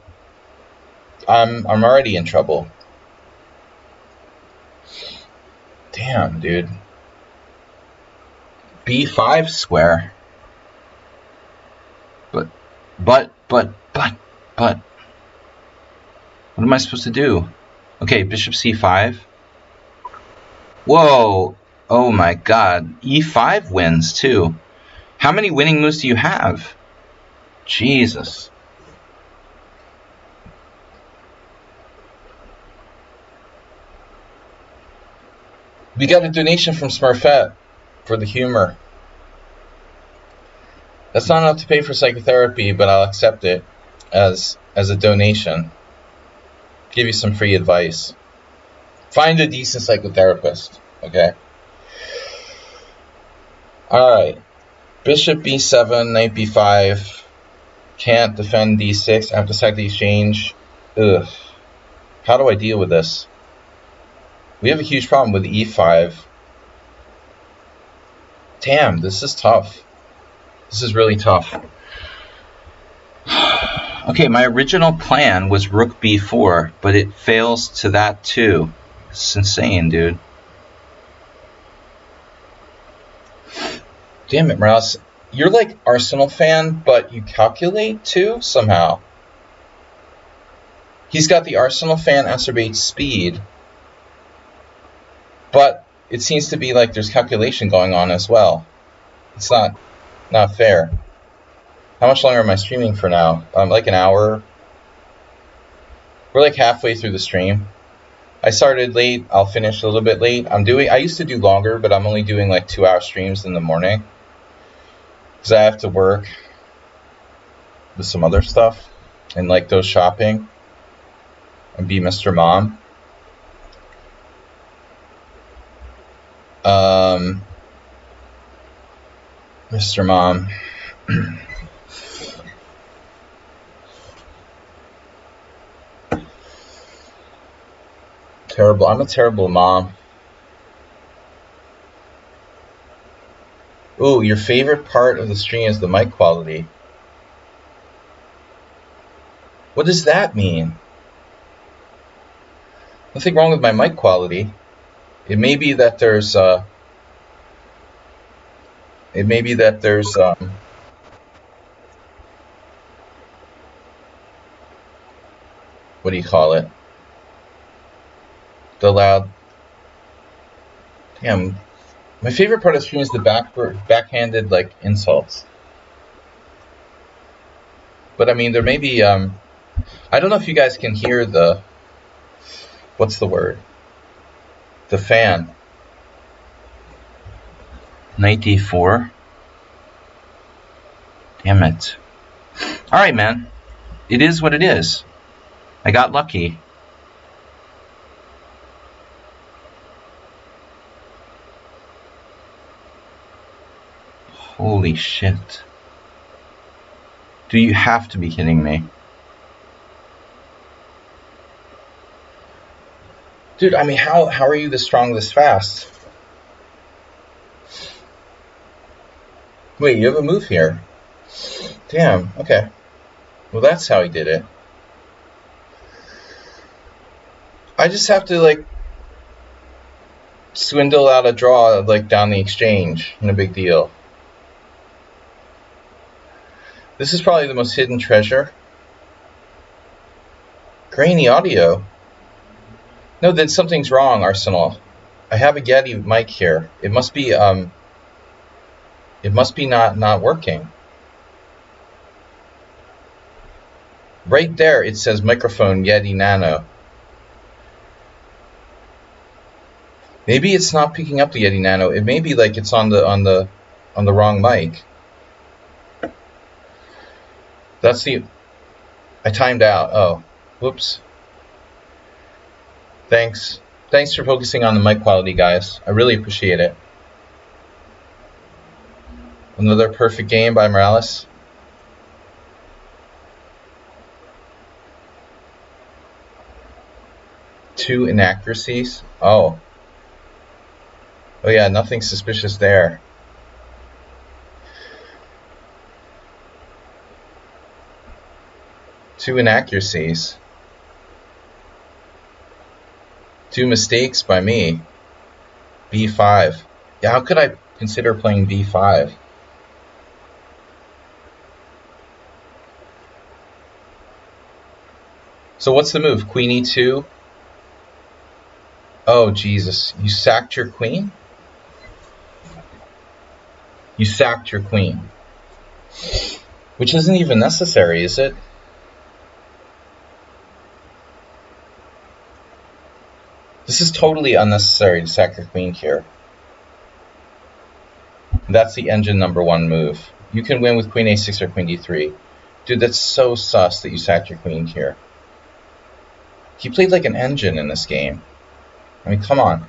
I'm already in trouble. Damn, dude. B5 square. But. What am I supposed to do? Okay, bishop c5. Whoa. Oh my god. e5 wins, too. How many winning moves do you have? Jesus. We got a donation from Smurfette for the humor. That's not enough to pay for psychotherapy, but I'll accept it as a donation. Give you some free advice. Find a decent psychotherapist, okay? Alright. Bishop b7, knight b5. Can't defend d6. I have to sack the exchange. Ugh. How do I deal with this? We have a huge problem with e5. Damn, this is tough. This is really tough. Okay, my original plan was rook b4, but it fails to that too. It's insane, dude. Damn it, Morales. You're like Arsenal fan, but you calculate too, somehow. He's got the Arsenal fan acerbate speed, but it seems to be like there's calculation going on as well. It's not fair. How much longer am I streaming for now? Like an hour. We're like halfway through the stream. I started late. I'll finish a little bit late. I used to do longer, but I'm only doing like 2-hour streams in the morning because I have to work with some other stuff and like go shopping and be Mr. Mom. Mr. Mom. Terrible. I'm a terrible mom. Ooh, your favorite part of the stream is the mic quality. What does that mean? Nothing wrong with my mic quality. It may be that there's what do you call it? The loud. Damn. My favorite part of the stream is the backhanded like insults. But I mean, there may be I don't know if you guys can hear the, what's the word? The fan. Knight d4. Damn it. Alright, man. It is what it is. I got lucky. Holy shit. Do you have to be kidding me? Dude, I mean, how are you this strong this fast? Wait, you have a move here. Damn, okay. Well, that's how he did it. I just have to, like, swindle out a draw, like, down the exchange. No big deal. This is probably the most hidden treasure. Grainy audio. No, then something's wrong, Arsenal. I have a Getty mic here. It must be It must be not working. Right there it says microphone Yeti Nano. Maybe it's not picking up the Yeti Nano. It may be like it's on the wrong mic. That's the... I timed out. Oh, whoops. Thanks for focusing on the mic quality, guys. I really appreciate it. Another perfect game by Morales. Two inaccuracies. Oh yeah, nothing suspicious there. Two inaccuracies. Two mistakes by me. B5. Yeah, how could I consider playing B5? So what's the move? Queen E2? Oh, Jesus. You sacked your queen? You sacked your queen. Which isn't even necessary, is it? This is totally unnecessary to sack your queen here. That's the engine number one move. You can win with queen A6 or queen D3. Dude, that's so sus that you sacked your queen here. He played like an engine in this game. I mean, come on.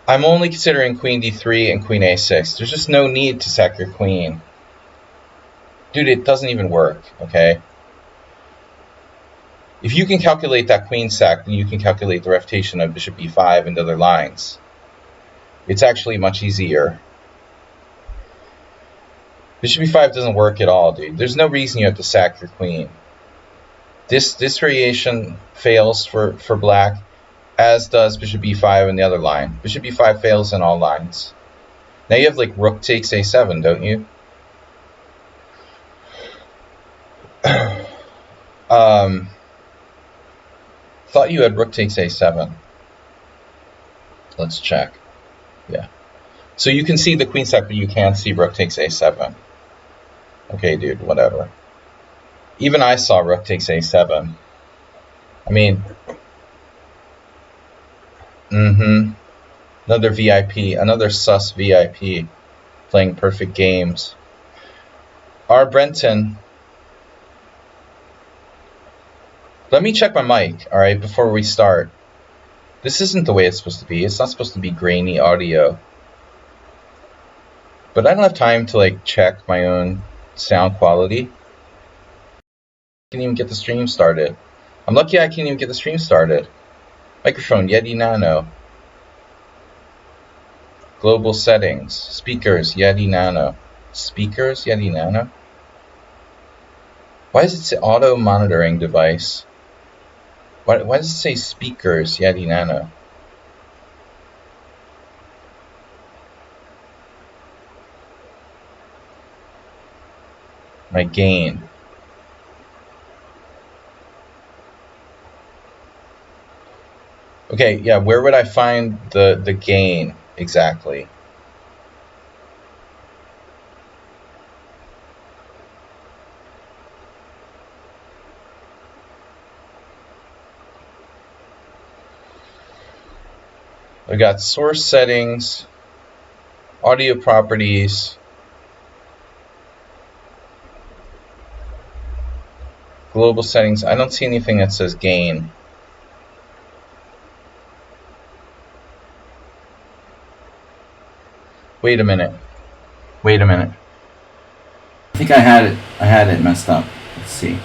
I'm only considering queen D3 and queen A6. There's just no need to sack your queen. Dude, it doesn't even work, okay? If you can calculate that queen sack, then you can calculate the refutation of bishop E5 and other lines. It's actually much easier. Bishop E5 doesn't work at all, dude. There's no reason you have to sack your queen. This variation fails for black, as does bishop E5 and the other line. Bishop E5 fails in all lines. Now you have like rook takes A7, don't you? Thought you had rook takes A7. Let's check. Yeah. So you can see the queen sack, but you can't see rook takes A7. Okay, dude, whatever. Even I saw rook takes A7. I mean... Another VIP, another sus VIP playing perfect games. R. Brenton. Let me check my mic, alright, before we start. This isn't the way it's supposed to be. It's not supposed to be grainy audio. But I don't have time to, like, check my own sound quality. I can't even get the stream started. I'm lucky I can't even get the stream started. Microphone, Yeti Nano. Global settings. Speakers, Yeti Nano. Speakers, Yeti Nano? Why does it say auto monitoring device? Why does it say speakers, Yeti Nano? My gain. Okay, yeah, where would I find the gain exactly? I got source settings, audio properties, global settings. I don't see anything that says gain. Wait a minute. I think I had it messed up. Let's see.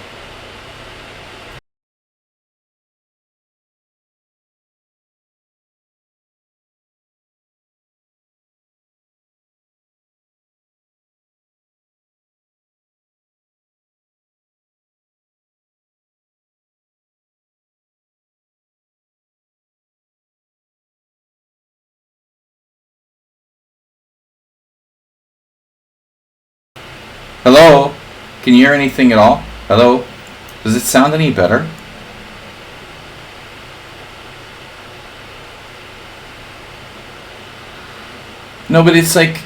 Hello? Can you hear anything at all? Hello? Does it sound any better? No, but it's like...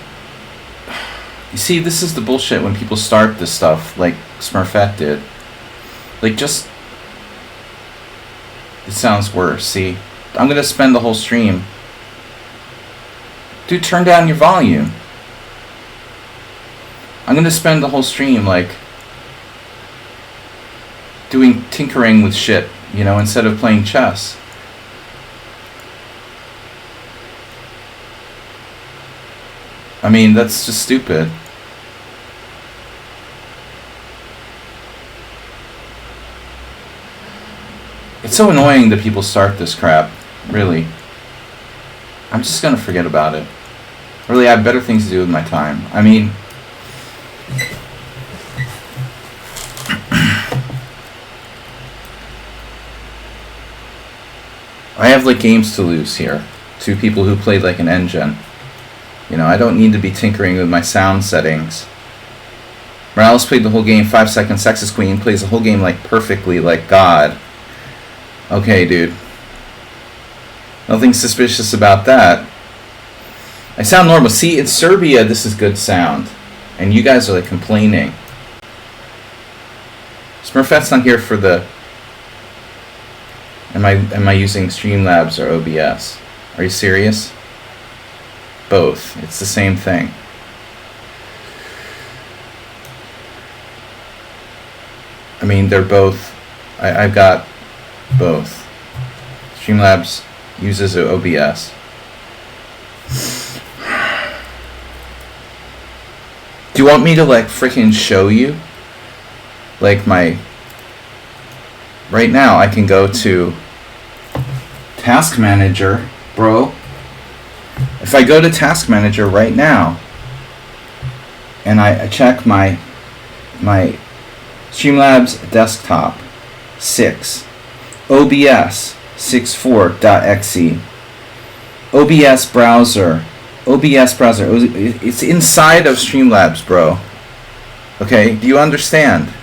You see, this is the bullshit when people start this stuff, like Smurfette did. Like, just... It sounds worse, see? I'm gonna spend the whole stream... Dude, turn down your volume. I'm gonna spend the whole stream, like... doing tinkering with shit, you know, instead of playing chess. I mean, that's just stupid. It's so annoying that people start this crap, really. I'm just gonna forget about it. Really, I have better things to do with my time. I mean... I have, like, games to lose here to people who played like an engine. You know, I don't need to be tinkering with my sound settings. Morales played the whole game 5 seconds. Sexist Queen plays the whole game, like, perfectly, like God. Okay, dude. Nothing suspicious about that. I sound normal. See, in Serbia, this is good sound. And you guys are, like, complaining. Smurfette's not here for the... Am I using Streamlabs or OBS? Are you serious? Both. It's the same thing. I mean, they're both... I've got both. Streamlabs uses OBS. Do you want me to, like, freaking show you? Like, my... Right now, I can go to Task Manager, bro. If I go to Task Manager right now, and I check my Streamlabs desktop 6, OBS 64.exe, OBS browser, it's inside of Streamlabs, bro. Okay, do you understand?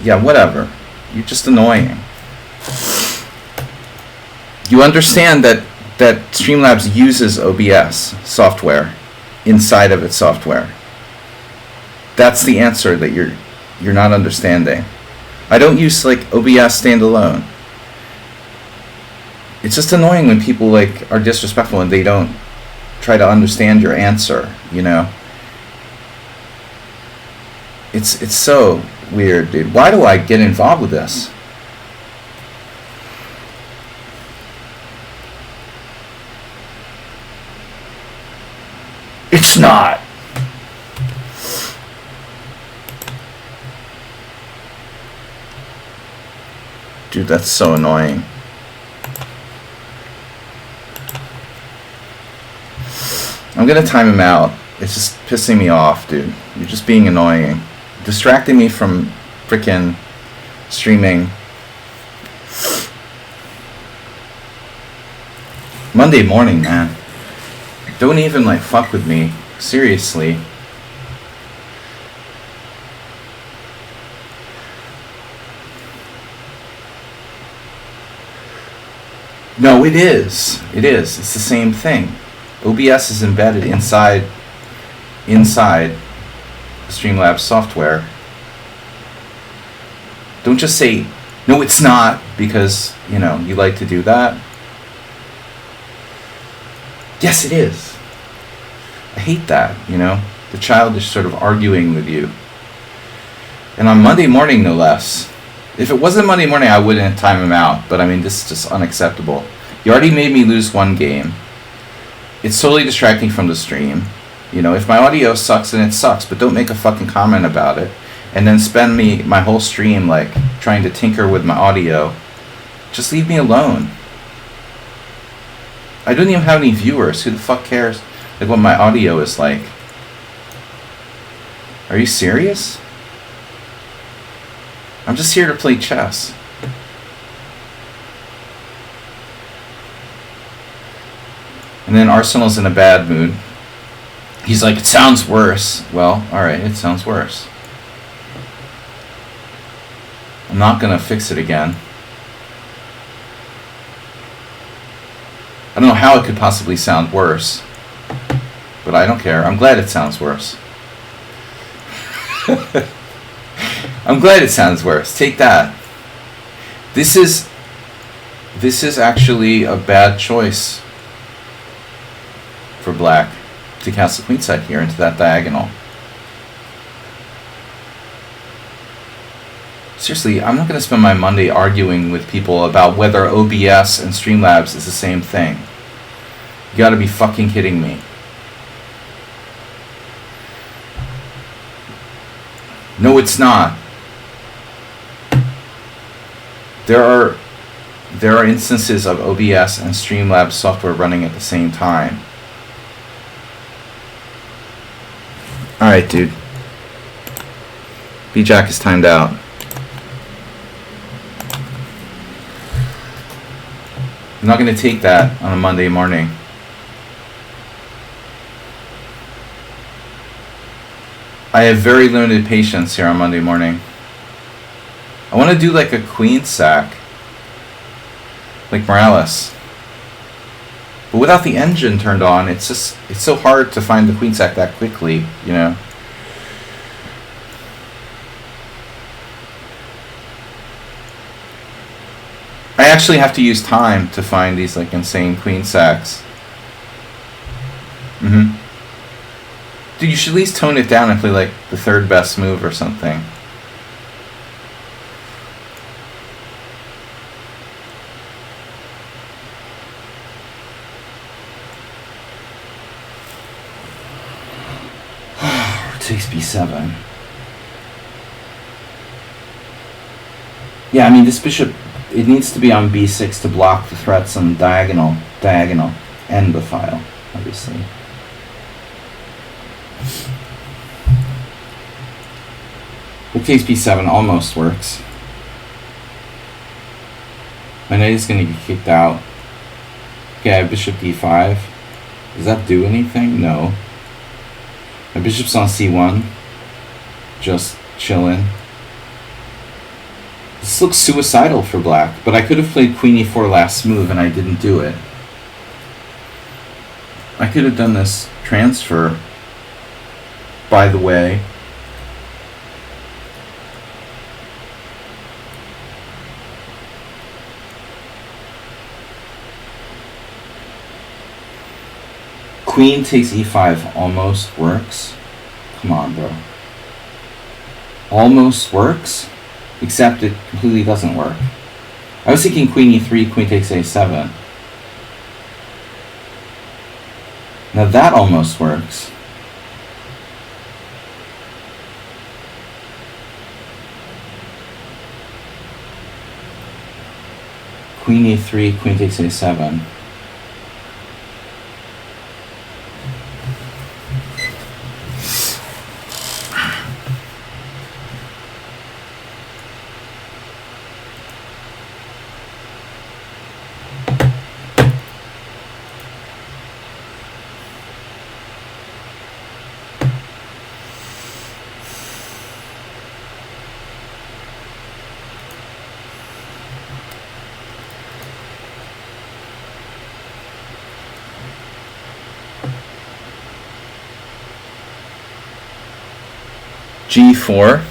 Yeah, whatever. You're just annoying. You understand that Streamlabs uses OBS software inside of its software. That's the answer that you're not understanding. I don't use, like, OBS standalone. It's just annoying when people, like, are disrespectful and they don't try to understand your answer, you know? It's so weird, dude. Why do I get involved with this? It's not. Dude, that's so annoying. I'm gonna time him out. It's just pissing me off, dude. You're just being annoying. Distracting me from frickin' streaming. Monday morning, man. Don't even, like, fuck with me. Seriously. No, it is. It is. It's the same thing. OBS is embedded inside Streamlabs software. Don't just say, no, it's not, because, you know, you like to do that. Yes, it is. I hate that, you know. The child is sort of arguing with you. And on Monday morning, no less. If it wasn't Monday morning, I wouldn't time him out. But, I mean, this is just unacceptable. You already made me lose one game. It's totally distracting from the stream. You know, if my audio sucks, then it sucks, but don't make a fucking comment about it. And then spend my whole stream, like, trying to tinker with my audio. Just leave me alone. I don't even have any viewers. Who the fuck cares, like, what my audio is like? Are you serious? I'm just here to play chess. And then Arsenal's in a bad mood. He's like, it sounds worse. Well, alright, it sounds worse. I'm not gonna fix it again. I don't know how it could possibly sound worse. but I don't care. I'm glad it sounds worse. I'm glad it sounds worse. Take that. This is actually a bad choice for black to cast the queenside here into that diagonal. Seriously, I'm not going to spend my Monday arguing with people about whether OBS and Streamlabs is the same thing. You gotta be fucking kidding me. No, it's not. There are instances of OBS and Streamlabs software running at the same time. Alright, dude. B-Jack is timed out. I'm not going to take that on a Monday morning. I have very limited patience here on Monday morning. I want to do like a queen sack. Like Morales. But without the engine turned on, it's so hard to find the queen sack that quickly, you know. I actually have to use time to find these like insane queen sacks. Dude, you should at least tone it down and play like the third best move or something. Takes b7. Yeah, I mean this bishop, it needs to be on b6 to block the threats on diagonal, and the file, obviously. But takes b7 almost works. My knight is going to get kicked out. Okay, I have bishop d5. Does that do anything? No. My bishop's on c1. Just chilling. This looks suicidal for black, but I could have played queen e4 last move and I didn't do it. I could have done this transfer, by the way. Queen takes e5 almost works. Come on, bro. Almost works, except it completely doesn't work. I was thinking queen e3, queen takes a7. Now that almost works. Queen e3, queen takes a7. G4,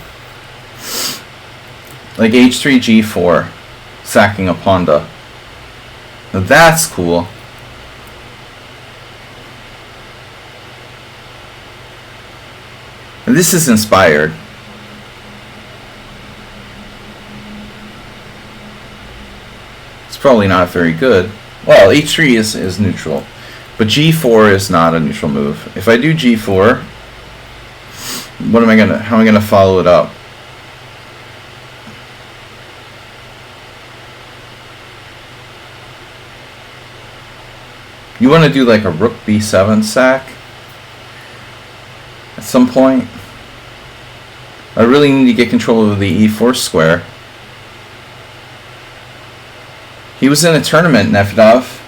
like H3, G4, sacking a Ponda. Now that's cool. And this is inspired. It's probably not very good. Well, H3 is neutral, but G4 is not a neutral move. If I do G4, how am I gonna follow it up? You want to do like a rook b7 sack at some point. I really need to get control of the e4 square. He was in a tournament, Nefedov,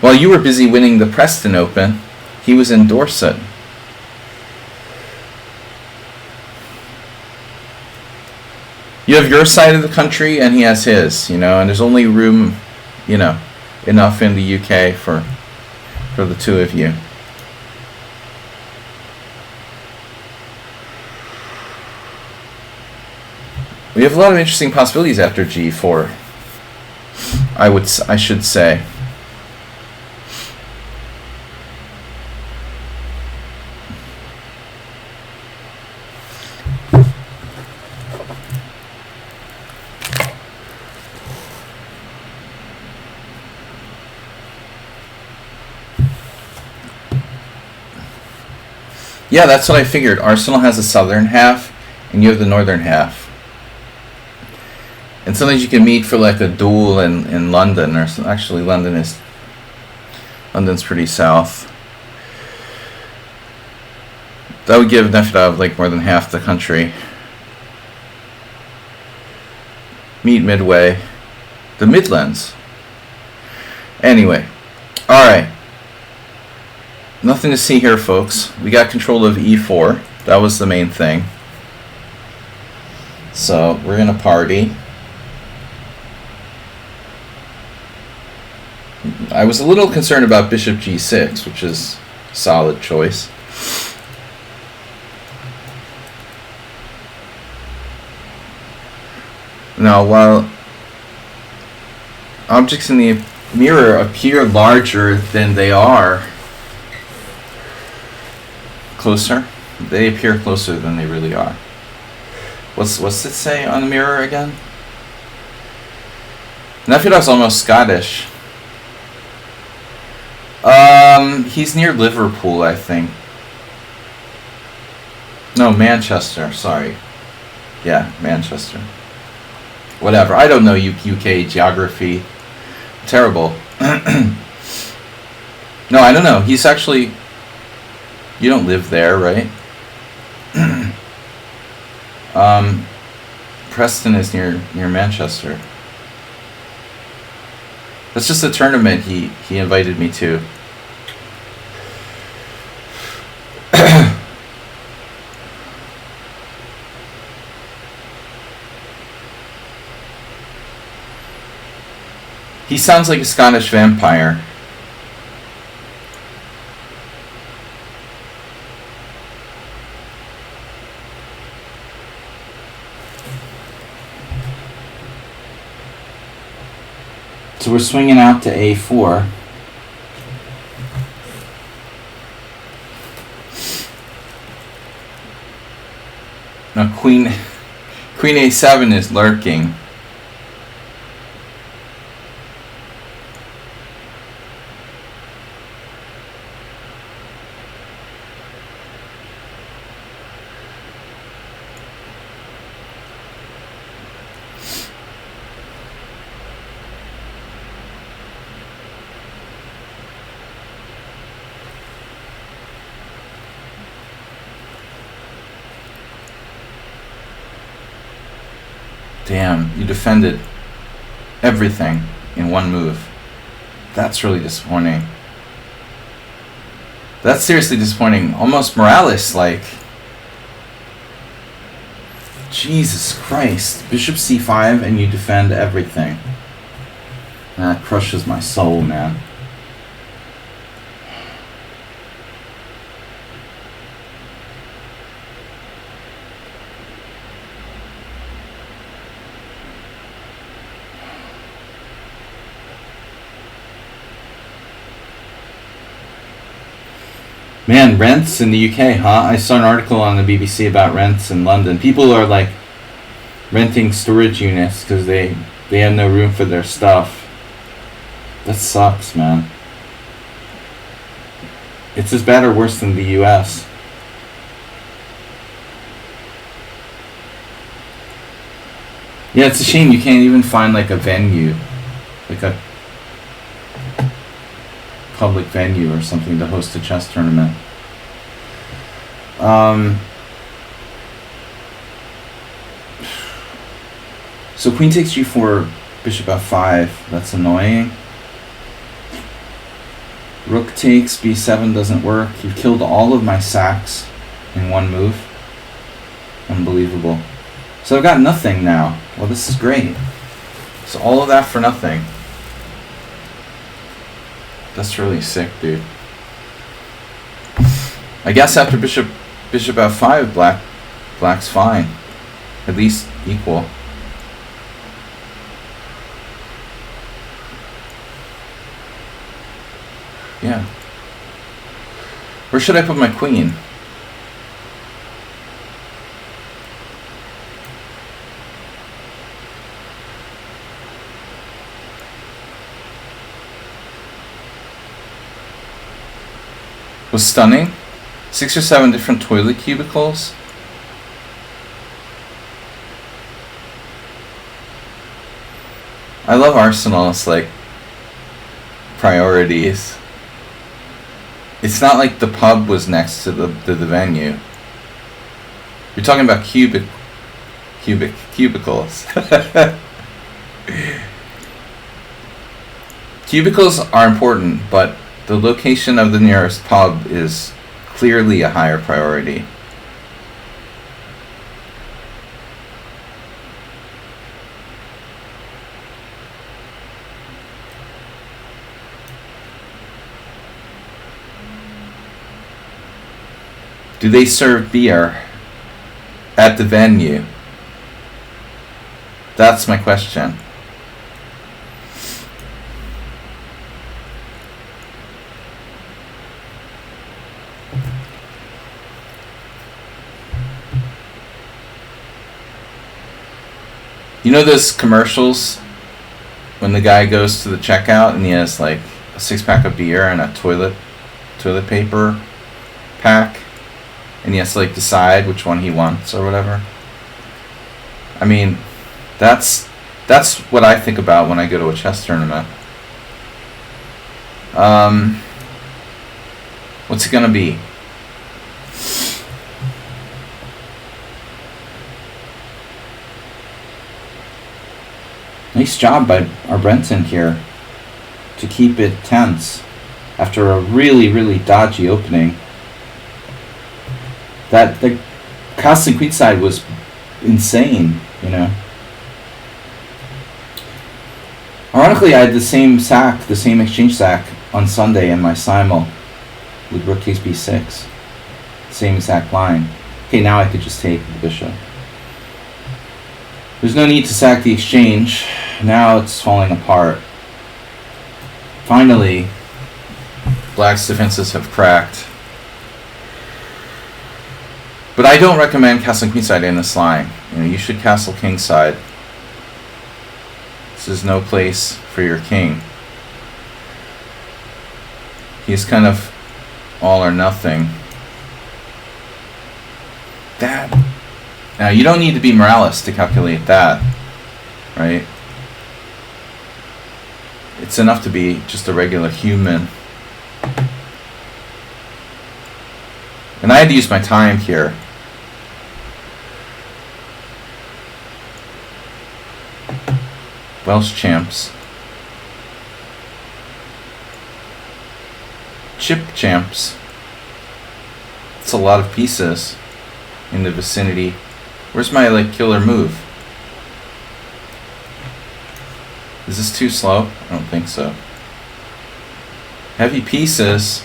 while you were busy winning the Preston Open. He was in Dorset. You have your side of the country and he has his, you know, and there's only room, you know, enough in the UK for for the two of you. We have a lot of interesting possibilities after G4. I should say. Yeah, that's what I figured. Arsenal has the southern half, and you have the northern half. And sometimes you can meet for like a duel in London, or actually London's pretty south. That would give Nefta like more than half the country. Meet midway, the Midlands. Anyway, all right. Nothing to see here, folks. We got control of E4. That was the main thing. So we're gonna party. I was a little concerned about Bishop G6, which is a solid choice. Now, while objects in the mirror appear larger than they are closer, they appear closer than they really are. What's it say on the mirror again? Nefidov's almost Scottish. He's near Liverpool, I think. No, Manchester, sorry. Yeah, Manchester. Whatever, I don't know UK geography. Terrible. No, I don't know. He's actually... You don't live there, right? Preston is near Manchester. That's just a tournament he invited me to. He sounds like a Scottish vampire. So we're swinging out to A4. Now Queen A7 is lurking. Damn, you defended everything in one move. That's really disappointing. That's seriously disappointing. Almost Morales-like. Jesus Christ. Bishop C5 and you defend everything. That crushes my soul, man. Man, rents in the UK, huh? I saw an article on the BBC about rents in London. People are like renting storage units because they have no room for their stuff. That sucks, man. It's as bad or worse than the US. Yeah, it's a shame you can't even find like a venue, like a public venue or something to host a chess tournament. So queen takes g4, bishop f5. That's annoying. Rook takes b7 doesn't work. You've killed all of my sacks in one move. Unbelievable. So I've got nothing now. Well, this is great. So all of that for nothing. That's really sick, dude. I guess after bishop f5, black's fine. At least equal. Yeah. Where should I put my queen? Was stunning. 6 or 7 different toilet cubicles. I love Arsenal's like priorities. It's not like the pub was next to the venue. You're talking about cubicles. Cubicles are important, but the location of the nearest pub is clearly a higher priority. Do they serve beer at the venue? That's my question. You know those commercials when the guy goes to the checkout and he has like a 6-pack of beer and a toilet paper pack, and he has to like decide which one he wants or whatever? I mean, that's what I think about when I go to a chess tournament. What's it gonna be? Nice job by our Brenton here to keep it tense after a really, really dodgy opening. That the castle queen side was insane, you know. Ironically, I had the same exchange sack on Sunday in my simul with rook takes b6. Same exact line. Okay, now I could just take the bishop. There's no need to sack the exchange. Now it's falling apart. Finally, black's defenses have cracked. But I don't recommend castling queenside in this line. You know, you should castle kingside. This is no place for your king. He's kind of all or nothing. That. Now, you don't need to be Morales to calculate that, right? It's enough to be just a regular human. And I had to use my time here. Welsh champs. Chip champs. It's a lot of pieces in the vicinity. Where's my like killer move? Is this too slow? I don't think so. Heavy pieces.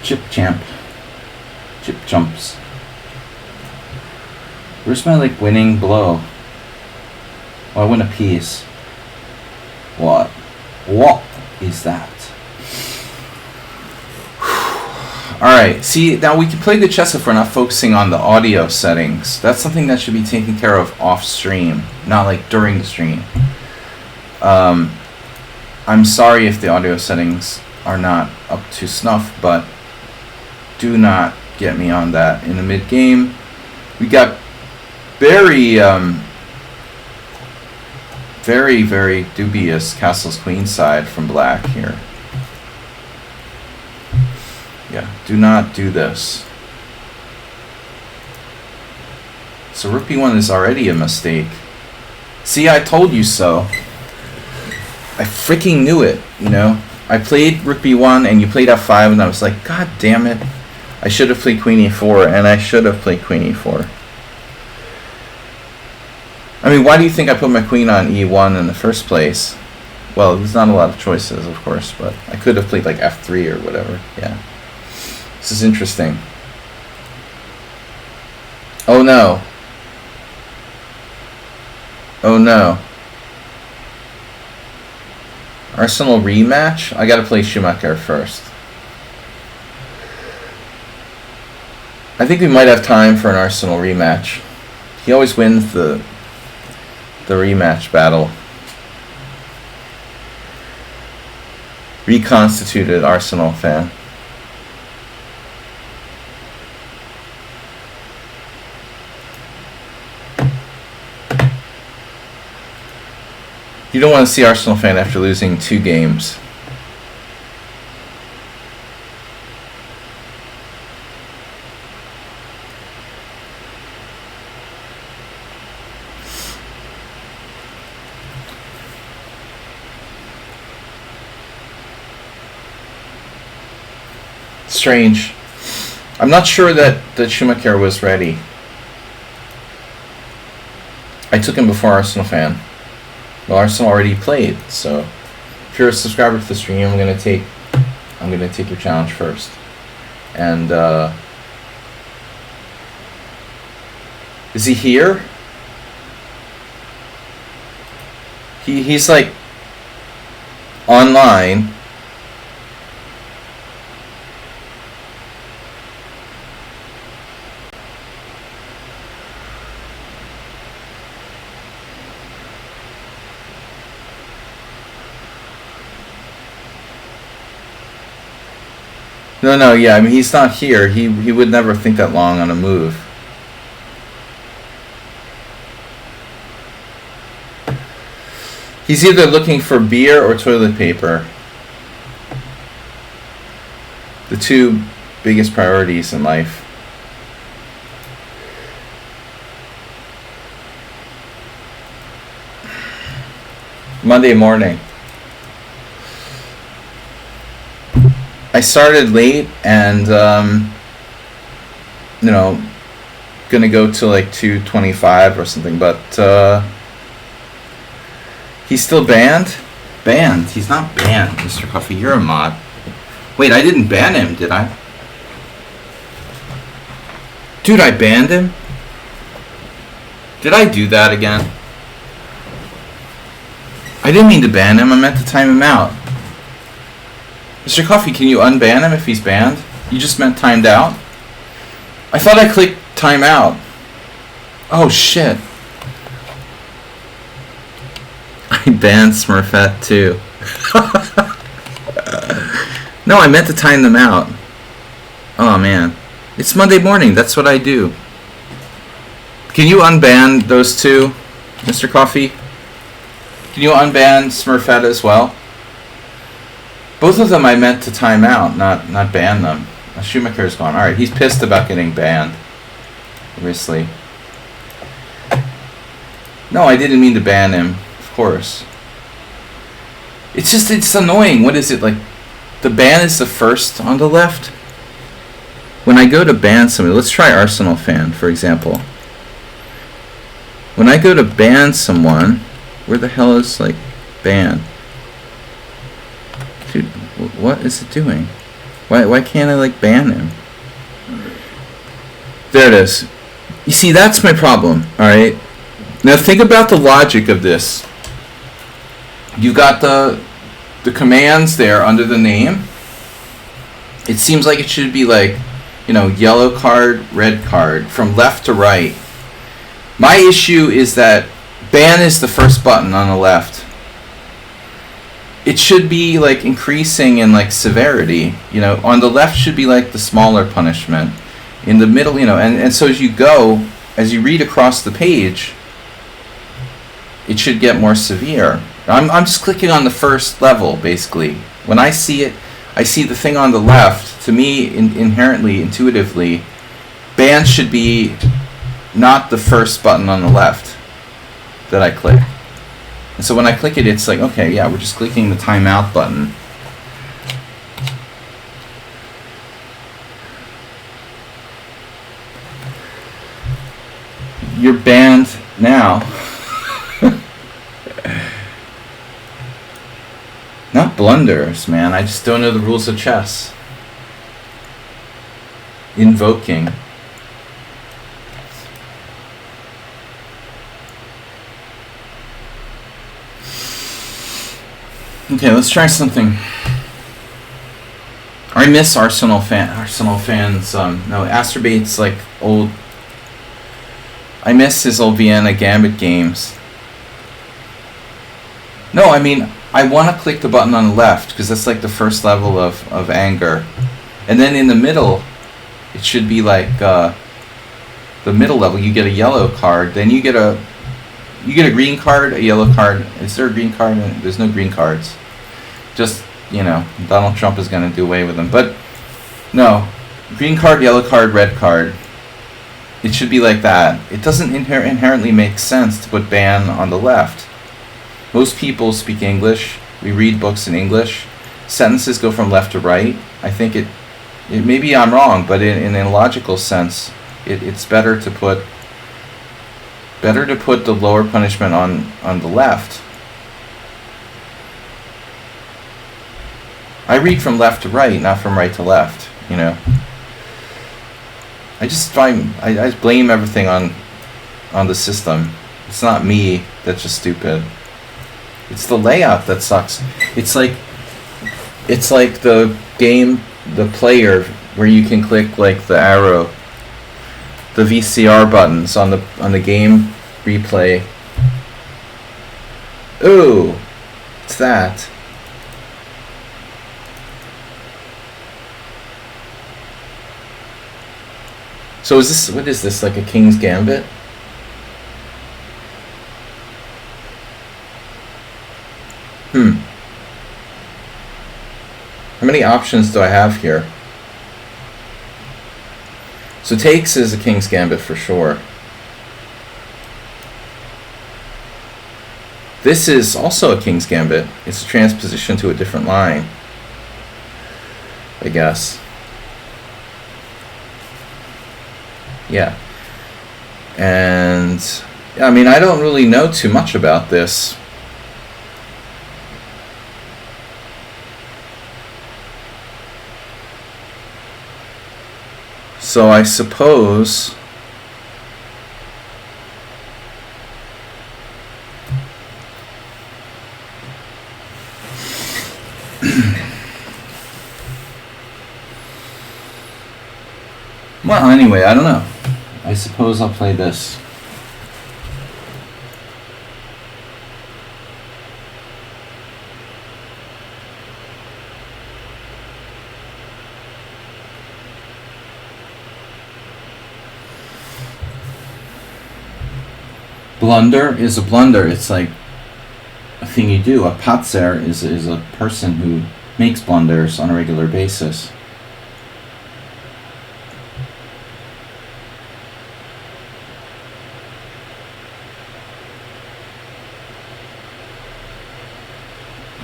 Chip champ. Chip jumps. Where's my like winning blow? Oh, I win a piece. What? What is that? Alright, see, now we can play the chess if we're not focusing on the audio settings. That's something that should be taken care of off stream, not like during the stream. I'm sorry if the audio settings are not up to snuff, but do not get me on that in the mid-game. We got very, very dubious castles queenside from black here. Yeah, do not do this. So rook b1 is already a mistake. See, I told you so. I freaking knew it, you know. I played rook b1 and you played f5 and I was like, God damn it. I should have played queen e4 and I should have played queen e4. I mean, why do you think I put my queen on e1 in the first place? Well, there's not a lot of choices, of course, but I could have played like F3 or whatever. Yeah. This is interesting. Oh no. Oh no. Arsenal rematch? I gotta play Schumacher first. I think we might have time for an Arsenal rematch. He always wins the rematch battle. Reconstituted Arsenal fan. You don't want to see Arsenal fan after losing 2 games. Strange. I'm not sure that Schumacher was ready. I took him before Arsenal fan. Well, Arsenal already played, so if you're a subscriber to the stream, I'm gonna take your challenge first. And is he here? He's like online. No, yeah, I mean, he's not here. He would never think that long on a move. He's either looking for beer or toilet paper. The 2 biggest priorities in life. Monday morning. I started late and, gonna go till like 2:25 or something, but he's still banned? Banned? He's not banned, Mr. Coffee. You're a mod. Wait, I didn't ban him, did I? Dude, I banned him? Did I do that again? I didn't mean to ban him. I meant to time him out. Mr. Coffee, can you unban him if he's banned? You just meant timed out? I thought I clicked time out. Oh, shit. I banned Smurfette, too. No, I meant to time them out. Oh, man. It's Monday morning. That's what I do. Can you unban those 2, Mr. Coffee? Can you unban Smurfette as well? Both of them I meant to time out, not ban them. Schumacher's gone. Alright, he's pissed about getting banned. Obviously. No, I didn't mean to ban him. Of course. It's annoying. What is it, like, the ban is the first on the left? When I go to ban somebody, let's try Arsenal fan, for example. When I go to ban someone, where the hell is, like, ban? Dude, what is it doing? Why can't I, like, ban him? There it is. You see, that's my problem, alright? Now think about the logic of this. You got the commands there under the name. It seems like it should be like, yellow card, red card, from left to right. My issue is that ban is the first button on the left. It should be like increasing in like severity. On the left should be like the smaller punishment. In the middle, and so as you read across the page, it should get more severe. I'm just clicking on the first level, basically. When I see it, I see the thing on the left. To me, inherently, intuitively, ban should be not the first button on the left that I click. And so when I click it, it's like, okay, yeah, we're just clicking the timeout button. You're banned now. blunders, man. I just don't know the rules of chess. Invoking. Okay, let's try something. I miss Arsenal fans. No, Asturbate's like old. I miss his old Vienna Gambit games. No, I mean, I want to click the button on the left because that's like the first level of anger. And then in the middle, it should be like the middle level. You get a yellow card. Then you get a green card, a yellow card. Is there a green card? There's no green cards. Just, Donald Trump is going to do away with them. But no, green card, yellow card, red card. It should be like that. It doesn't inherently make sense to put ban on the left. Most people speak English. We read books in English. Sentences go from left to right. I think it maybe I'm wrong, but in a logical sense, it's better to put the lower punishment on the left. I read from left to right, not from right to left, I just blame everything on the system. It's not me that's just stupid. It's the layout that sucks. It's like the game, the player, where you can click like the arrow, the VCR buttons on the game replay. Ooh, it's that. So what is this, like a King's Gambit? How many options do I have here? So takes is a King's Gambit for sure. This is also a King's Gambit. It's a transposition to a different line, I guess. Yeah. And I mean, I don't really know too much about this. So I suppose well, anyway, I don't know. I suppose I'll play this. Blunder is a blunder. It's like a thing you do. A patzer is a person who makes blunders on a regular basis.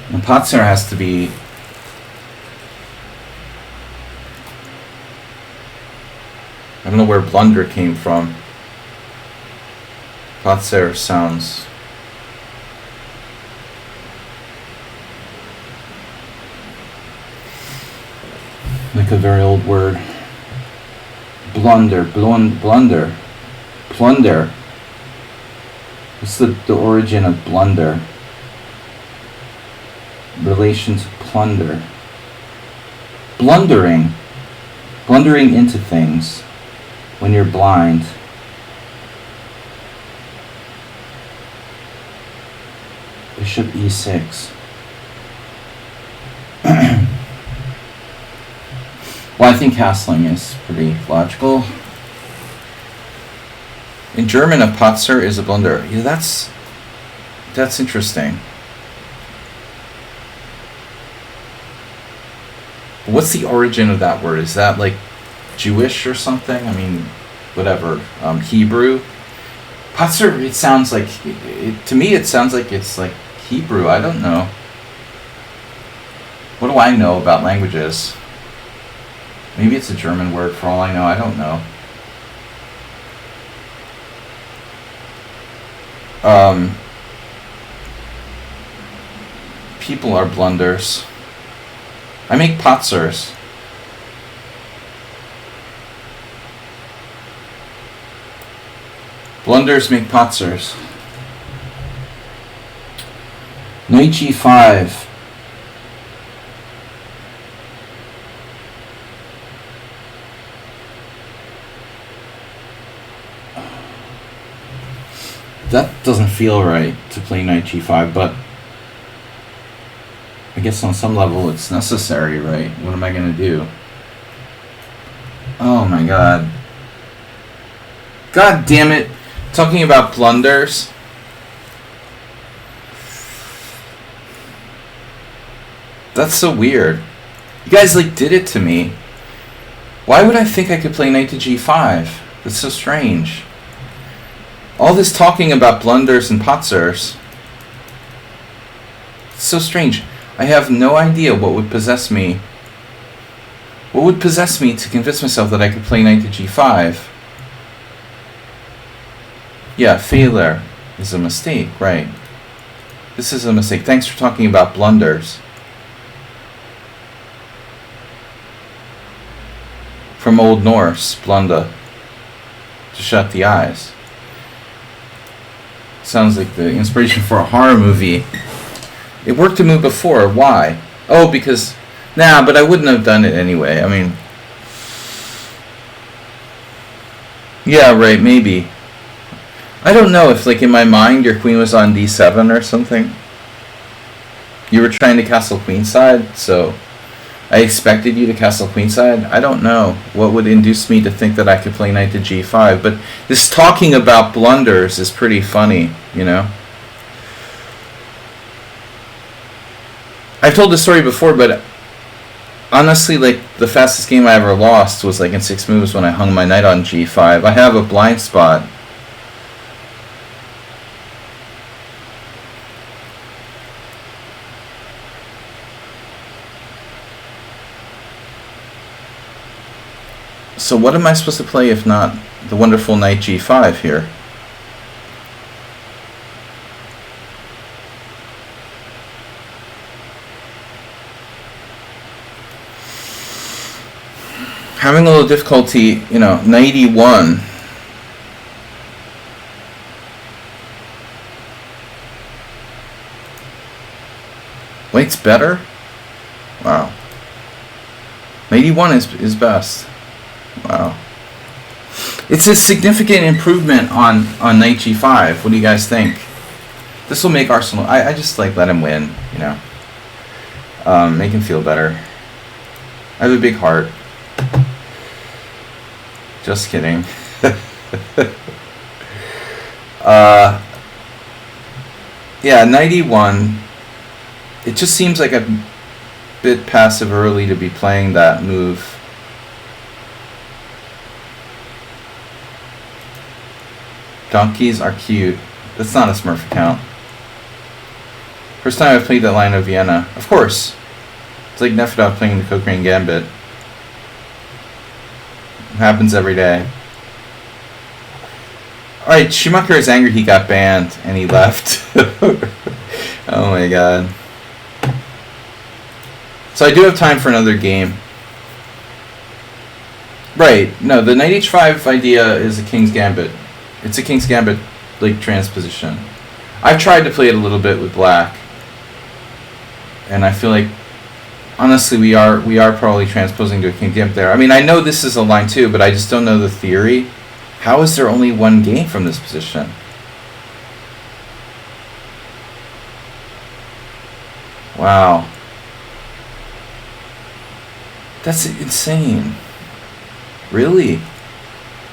A patzer has to be I don't know where blunder came from. Patzer sounds like a very old word. Blunder, blunder, plunder. What's the origin of blunder? Relation to plunder. Blundering into things when you're blind. Bishop e6. Well, I think castling is pretty logical. In German, a patzer is a blunder. Yeah, that's interesting. What's the origin of that word? Is that like Jewish or something? I mean, whatever. Hebrew. Patzer. It sounds like to me. It sounds like it's like Hebrew. I don't know. What do I know about languages? Maybe it's a German word for all I know. I don't know. people are blunders. I make potsers. Blunders make potsers. Knight g5. That doesn't feel right to play knight g5, but I guess on some level it's necessary, right? What am I going to do? Oh my god. God damn it. Talking about blunders. That's so weird. You guys did it to me. Why would I think I could play knight to g5? That's so strange. All this talking about blunders and potsers. It's so strange. I have no idea what would possess me. What would possess me to convince myself that I could play knight to g5? Yeah, failure is a mistake, right? This is a mistake. Thanks for talking about blunders. From Old Norse, blunda, to shut the eyes. Sounds like the inspiration for a horror movie. It worked a move before. Why? Oh, because... Nah, but I wouldn't have done it anyway. I mean... Yeah, right, maybe. I don't know if, in my mind, your queen was on d7 or something. You were trying to castle queenside, so... I expected you to castle queenside. I don't know what would induce me to think that I could play knight to g5, but this talking about blunders is pretty funny, you know? I've told this story before, but honestly, the fastest game I ever lost was in 6 moves when I hung my knight on g5. I have a blind spot. So what am I supposed to play if not the wonderful knight g5 here? Having a little difficulty, knight e1. White's better? Wow. Knight e1 is best. Wow. It's a significant improvement on knight g5. What do you guys think? This will make Arsenal... I just let him win, make him feel better. I have a big heart. Just kidding. Yeah, knight e1. It just seems like a bit passive early to be playing that move. Donkeys are cute. That's not a Smurf account. First time I've played that line of Vienna. Of course. It's like Nefedov playing the Cochrane Gambit. It happens every day. Alright, Schumacher is angry he got banned and he left. Oh my god. So I do have time for another game. Right, no, the knight h5 idea is a King's Gambit. It's a King's Gambit transposition. I've tried to play it a little bit with black, and I feel like honestly we are probably transposing to a King's Gambit there. I mean, I know this is a line too, but I just don't know the theory. How is there only one game from this position? Wow. That's insane. Really?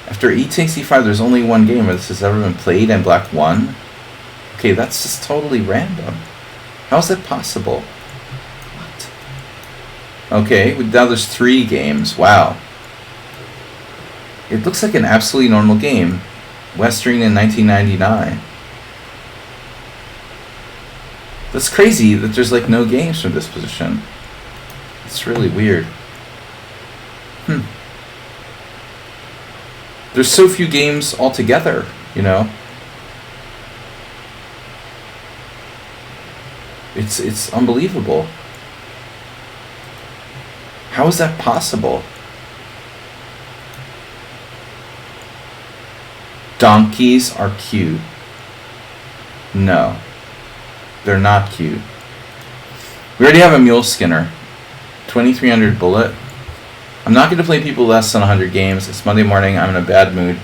After e takes e5, there's only one game where this has ever been played and black won? Okay, that's just totally random. How is that possible? What? Okay, now there's 3 games. Wow. It looks like an absolutely normal game. Western in 1999. That's crazy that there's no games from this position. It's really weird. There's so few games altogether, It It's unbelievable. How is that possible? Donkeys are cute. No, they're not cute. We already have a mule skinner. 2300 bullet. I'm not going to play people less than 100 games. It's Monday morning. I'm in a bad mood.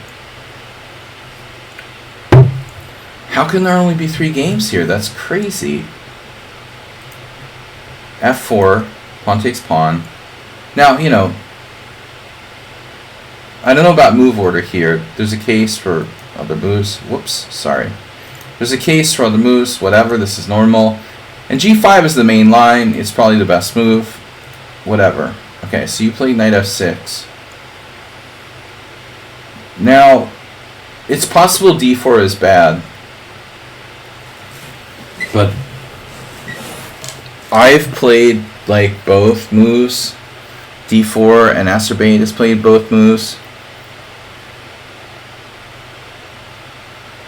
How can there only be 3 games here? That's crazy. F4. Pawn takes pawn. Now, you know, I don't know about move order here. There's a case for other moves. Whoops, sorry. There's a case for other moves, whatever. This is normal. And G5 is the main line. It's probably the best move. Whatever. Okay, so you played knight F6. Now, it's possible D4 is bad. But I've played like both moves. D4 and Acerbate has played both moves.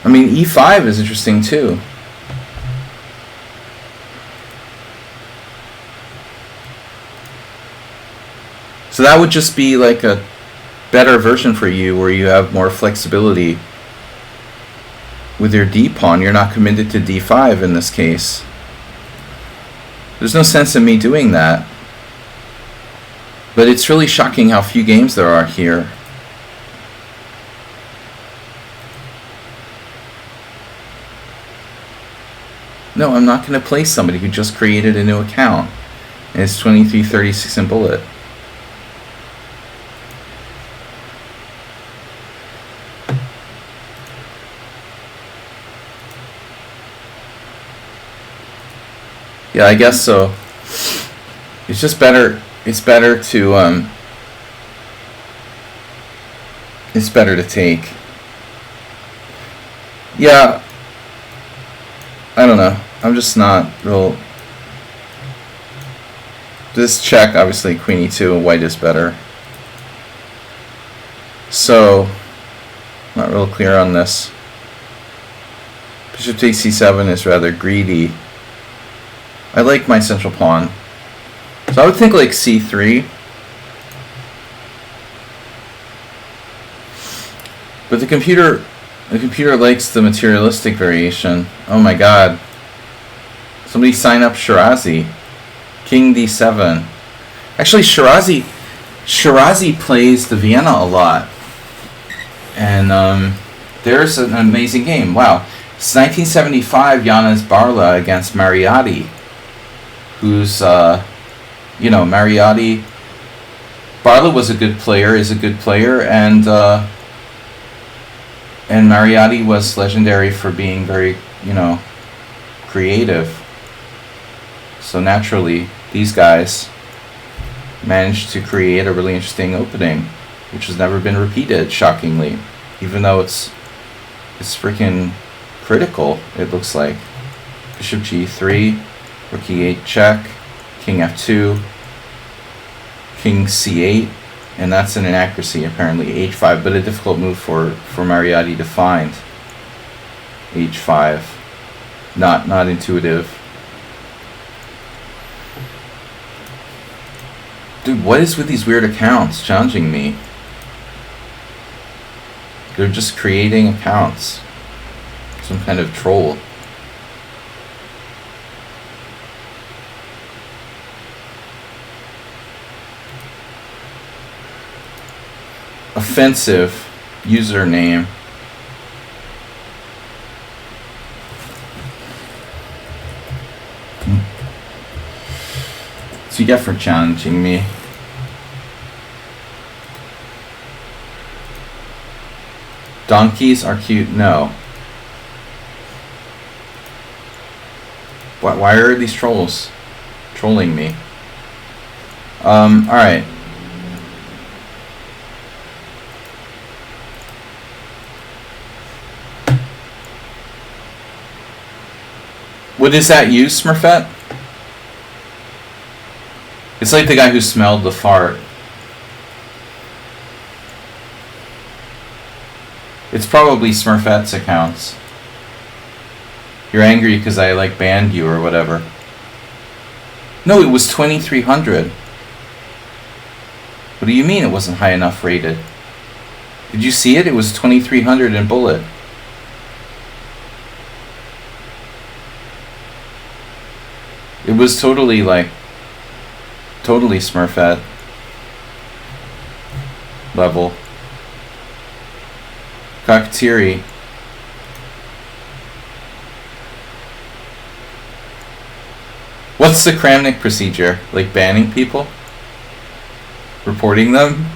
I mean, E5 is interesting too. So that would just be like a better version for you where you have more flexibility with your D-pawn. You're not committed to D5 in this case. There's no sense in me doing that. But it's really shocking how few games there are here. No, I'm not going to play somebody who just created a new account. And it's 2336 in bullet. Yeah, I guess so. It's just better. It's better to it's better to take. Yeah. I don't know. I'm just not real. This check, obviously, queen e2, white is better. So, not real clear on this. Bishop takes c7 is rather greedy. I like my central pawn. So I would think like c3. But the computer likes the materialistic variation. Oh my god. Somebody sign up Shirazi. King d7. Actually, Shirazi plays the Vienna a lot. And there's an amazing game. Wow. It's 1975 Yanis Barla against Mariotti. Who's, Mariotti. Barla was a good player, is a good player, and Mariotti was legendary for being very, creative. So naturally, these guys managed to create a really interesting opening, which has never been repeated, shockingly, even though it's freaking critical, it looks like. Bishop g3. Rook e8 check, king f2, king c8, and that's an inaccuracy apparently, h5, but a difficult move for Mariotti to find. h5, not intuitive. Dude, what is with these weird accounts challenging me? They're just creating accounts. Some kind of troll. Offensive username. So you get for challenging me. Donkeys are cute. No. Why are these trolls trolling me? Alright. What is that you, Smurfette? It's like the guy who smelled the fart. It's probably Smurfette's accounts. You're angry because I banned you or whatever. No, it was 2,300. What do you mean it wasn't high enough rated? Did you see it? It was 2,300 in bullet. It was totally Smurfette level. Cockteary. What's the Kramnik procedure? Like banning people? Reporting them?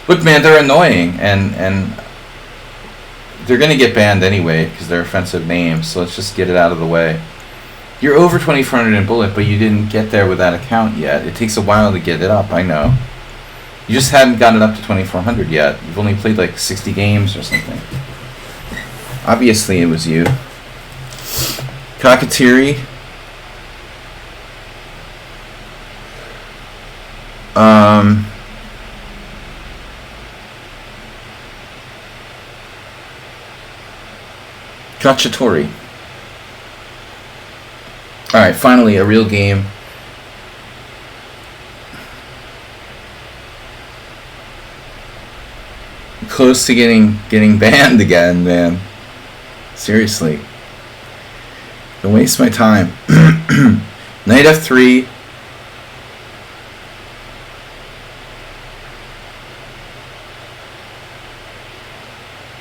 Look, man, they're annoying, and they're going to get banned anyway because they're offensive names, so let's just get it out of the way. You're over 2,400 in bullet, but you didn't get there with that account yet. It takes a while to get it up, I know. You just hadn't gotten it up to 2,400 yet. You've only played like 60 games or something. Obviously it was you. Cockatiri. Cacciatore. Alright, finally a real game. Close to getting banned again, man. Seriously. Don't waste my time. Knight F3.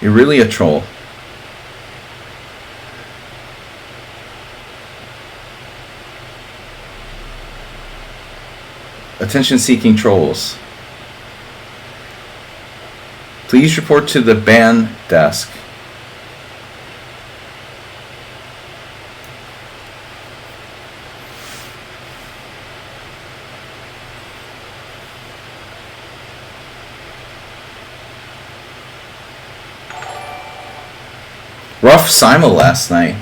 You're really a troll. Attention-seeking trolls. Please report to the ban desk. Rough simul last night.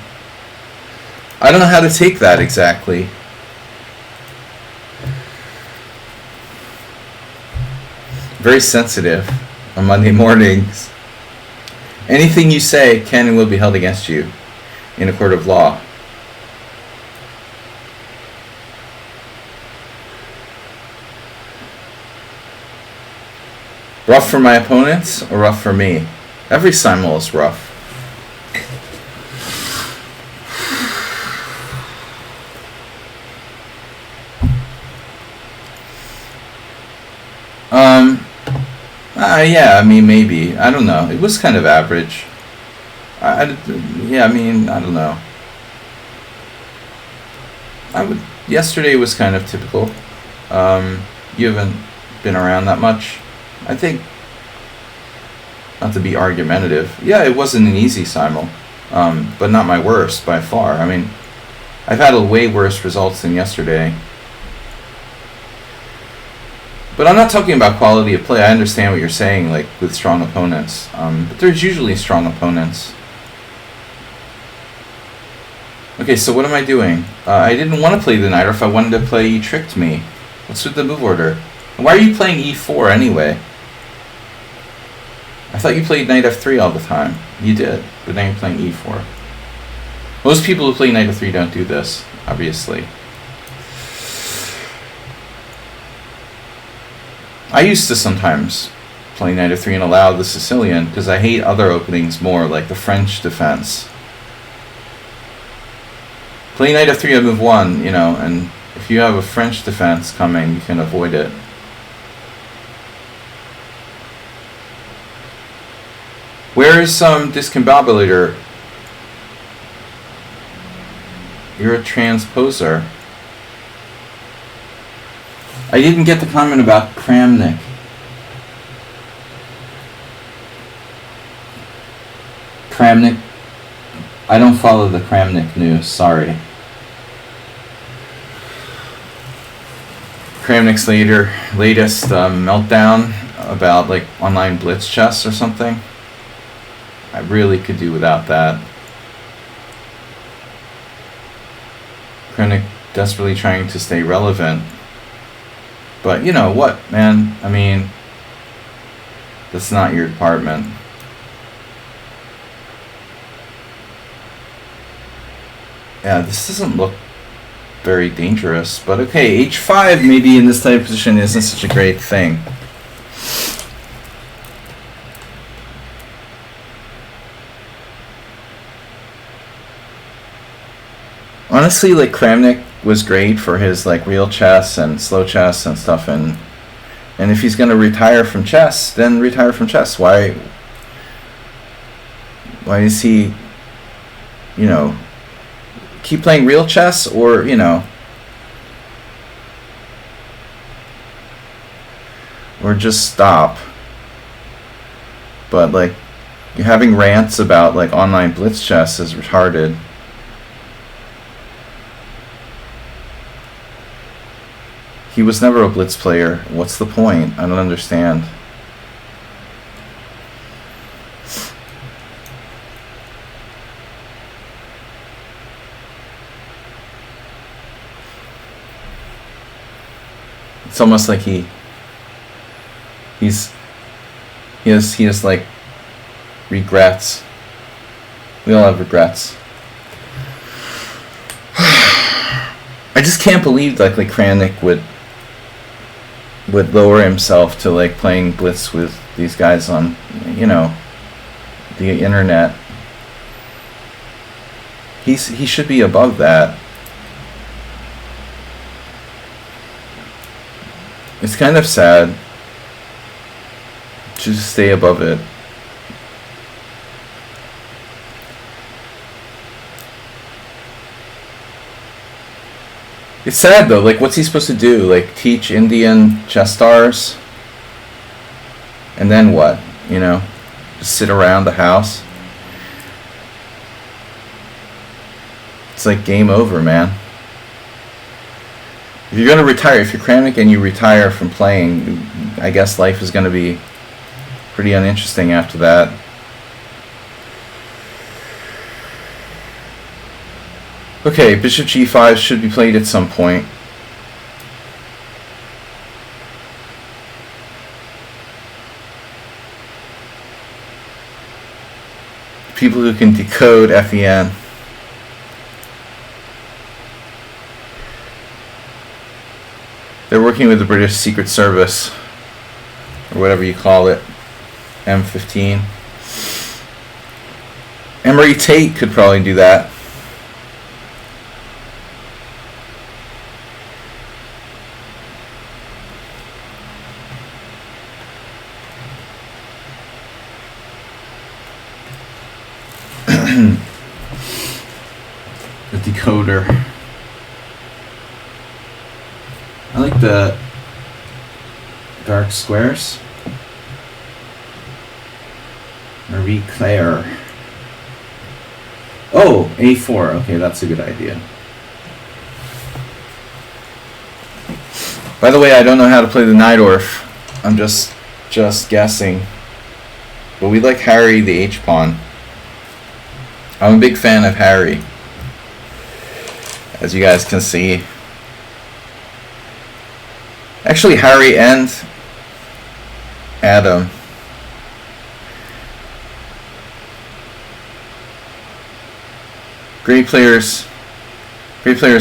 I don't know how to take that exactly. Very sensitive on Monday mornings. Anything you say can and will be held against you in a court of law. Rough for my opponents or rough for me? Every simul is rough. Yeah, I mean, maybe. I don't know. It was kind of average. Yeah, I mean, I don't know. Yesterday was kind of typical. You haven't been around that much. I think, not to be argumentative, yeah, it wasn't an easy simul, but not my worst by far. I mean, I've had way worse results than yesterday. But I'm not talking about quality of play. I understand what you're saying, like with strong opponents. But there's usually strong opponents. Okay, so what am I doing? I didn't want to play the knight, or if I wanted to play, you tricked me. What's with the move order? Why are you playing e4 anyway? I thought you played knight f3 all the time. You did, but now you're playing e4. Most people who play knight f3 don't do this, obviously. I used to sometimes play knight f3 and allow the Sicilian because I hate other openings more, like the French defense. Play knight f3 on move 1, you know, and if you have a French defense coming, you can avoid it. Where is some discombobulator? You're a transposer. I didn't get the comment about Kramnik. Kramnik? I don't follow the Kramnik news, sorry. Kramnik's latest meltdown about like online blitz chess or something. I really could do without that. Kramnik desperately trying to stay relevant. But you know what, man? I mean, that's not your department. Yeah, this doesn't look very dangerous. But okay, h5 maybe in this type of position isn't such a great thing. Honestly, like, Kramnik was great for his like real chess and slow chess and stuff, and if he's going to retire from chess, then retire from chess. Why does he, keep playing real chess, or, or just stop? But like, having rants about like online blitz chess is retarded. He was never a blitz player. What's the point? I don't understand. It's almost like he has like regrets. We all have regrets. I just can't believe like Kranik would lower himself to like playing blitz with these guys on, the internet. He should be above that. It's kind of sad to just stay above it. It's sad though, like, what's he supposed to do? Like, teach Indian chess stars? And then what? Just sit around the house? It's like game over, man. If you're going to retire, if you're Kramnik and you retire from playing, I guess life is going to be pretty uninteresting after that. Okay, bishop g5 should be played at some point. People who can decode FEN. They're working with the British Secret Service, or whatever you call it, M15. Emery Tate could probably do that. The decoder. I like the dark squares. Marie Claire. Oh, A4. Okay, that's a good idea. By the way, I don't know how to play the Najdorf. I'm just guessing. But we like Harry the H-pawn. I'm a big fan of Harry, as you guys can see. Actually, Harry and Adam. Great players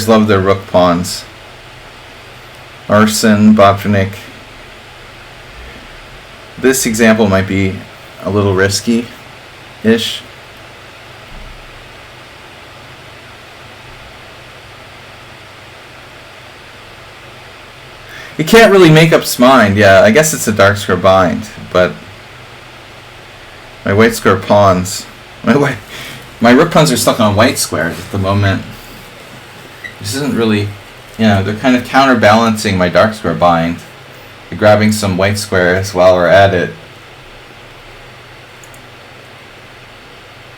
love their rook pawns. Arson, Bobrovnik. This example might be a little risky-ish. He can't really make up his mind. Yeah, I guess it's a dark square bind, but my white square pawns, my rook pawns are stuck on white squares at the moment. This isn't really, they're kind of counterbalancing my dark square bind. They're grabbing some white squares while we're at it.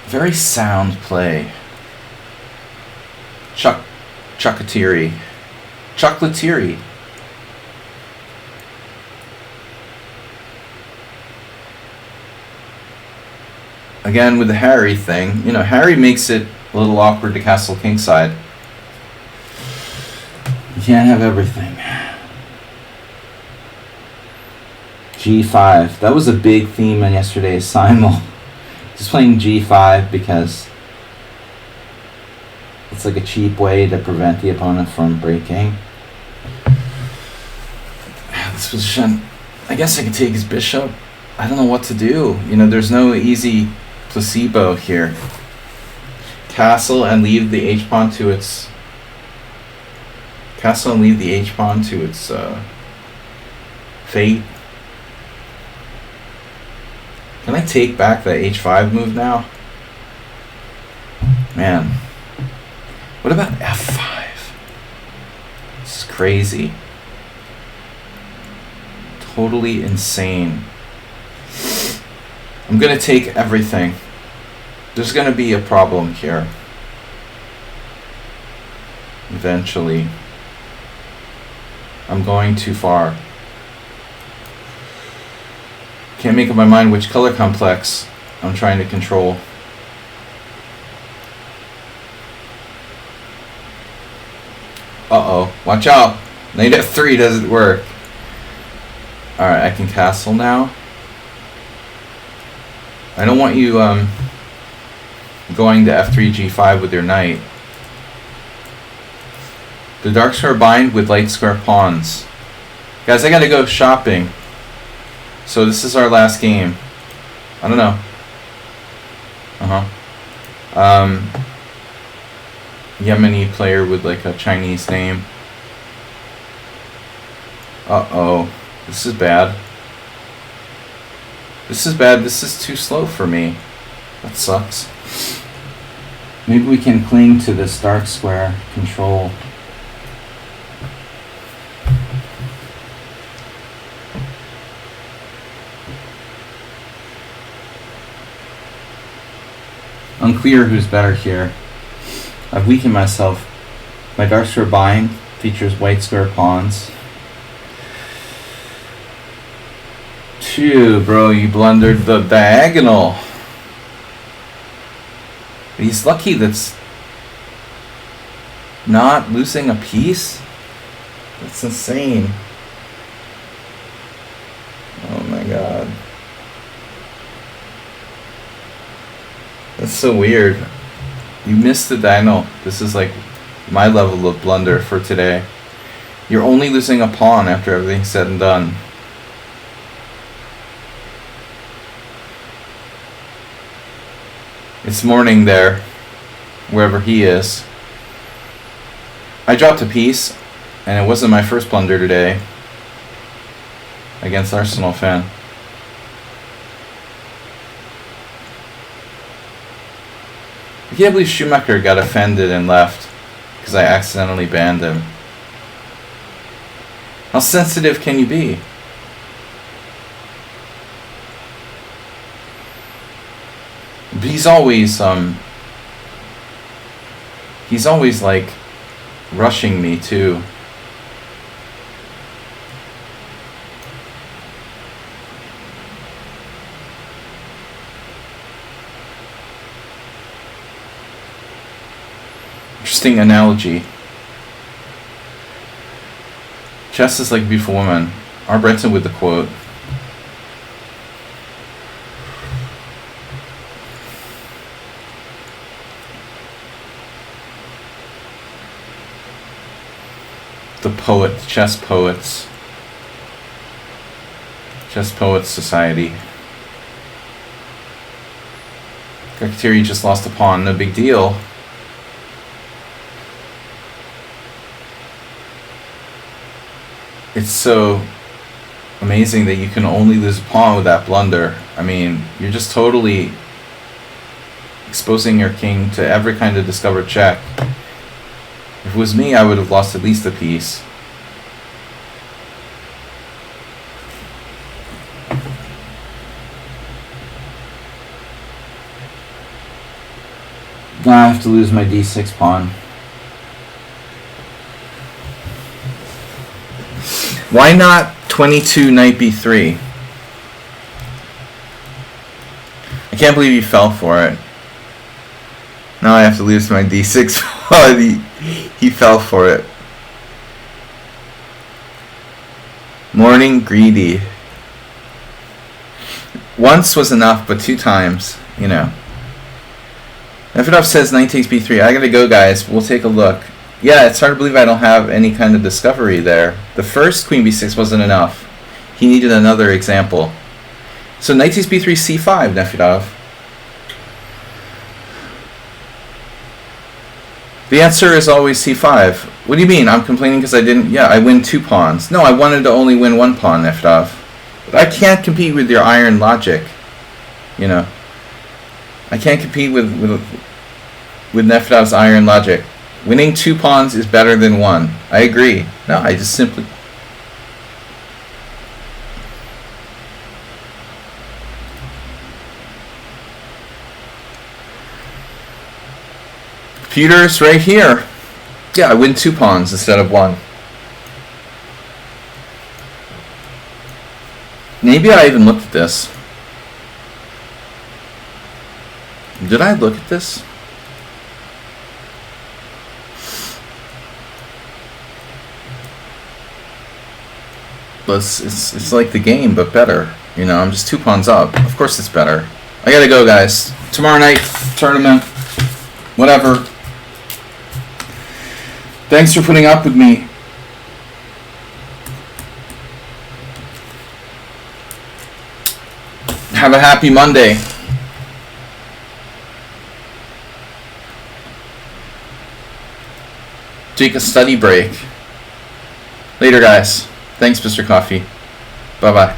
Very sound play. Chocolatieri. Again, with the Harry thing, Harry makes it a little awkward to castle kingside. You can't have everything. G5. That was a big theme on yesterday's Simul. Just playing G5 because It's like a cheap way to prevent the opponent from breaking. This position, I guess I could take his bishop. I don't know what to do. There's no easy placebo here. Castle and leave the h-pawn to its... Castle and leave the h-pawn to its fate. Can I take back the h5 move now? Man. What about f5? This is crazy. Totally insane. I'm gonna take everything. There's gonna be a problem here. Eventually. I'm going too far. Can't make up my mind which color complex I'm trying to control. Uh-oh. Watch out. Knight f3 doesn't work. Alright, I can castle now. I don't want you going to f3 g5 with your knight. The dark square bind with light square pawns. Guys, I gotta go shopping. So this is our last game. I don't know. Yemeni player with like a Chinese name. Uh-oh. This is bad. This is bad. This is too slow for me. That sucks. Maybe we can cling to this dark square control. Unclear who's better here. I've weakened myself. My dark square bind features white square pawns. Phew, bro, you blundered the diagonal. He's lucky that's not losing a piece. That's insane. Oh my god. That's so weird. You missed the diagonal. This is like my level of blunder for today. You're only losing a pawn after everything's said and done. It's morning there, wherever he is. I dropped a piece, and it wasn't my first blunder today against Arsenal fan. I can't believe Schumacher got offended and left because I accidentally banned him. How sensitive can you be? But he's always like rushing me too. Interesting analogy. Chess is like a beautiful woman. R. Brenton with the quote. The poet, chess poets. Chess Poets Society. Kakatiri just lost a pawn, no big deal. It's so amazing that you can only lose a pawn with that blunder. I mean, you're just totally exposing your king to every kind of discovered check. If it was me, I would have lost at least a piece. Now I have to lose my d6 pawn. Why not 22 knight b3? I can't believe he fell for it. Now I have to lose my d6 pawn. He fell for it. Morning greedy. Once was enough, but 2 times, you know. Nefedov says knight takes b3. I gotta go, guys. We'll take a look. Yeah, it's hard to believe I don't have any kind of discovery there. The first queen b6 wasn't enough. He needed another example. So knight takes b3, c5, Nefedov. The answer is always c5. What do you mean? I'm complaining because I didn't... Yeah, I win 2 pawns. No, I wanted to only win 1 pawn, Nefedov. But I can't compete with your iron logic. You know. I can't compete with Nefedov's iron logic. Winning 2 pawns is better than 1. I agree. No, I just simply... Computers right here. Yeah, I win 2 pawns instead of 1. Maybe I even looked at this. Did I look at this? It's like the game, but better. You know, I'm just 2 pawns up. Of course it's better. I gotta go, guys. Tomorrow night, tournament. Whatever. Thanks for putting up with me. Have a happy Monday. Take a study break. Later, guys. Thanks, Mr. Coffee. Bye-bye.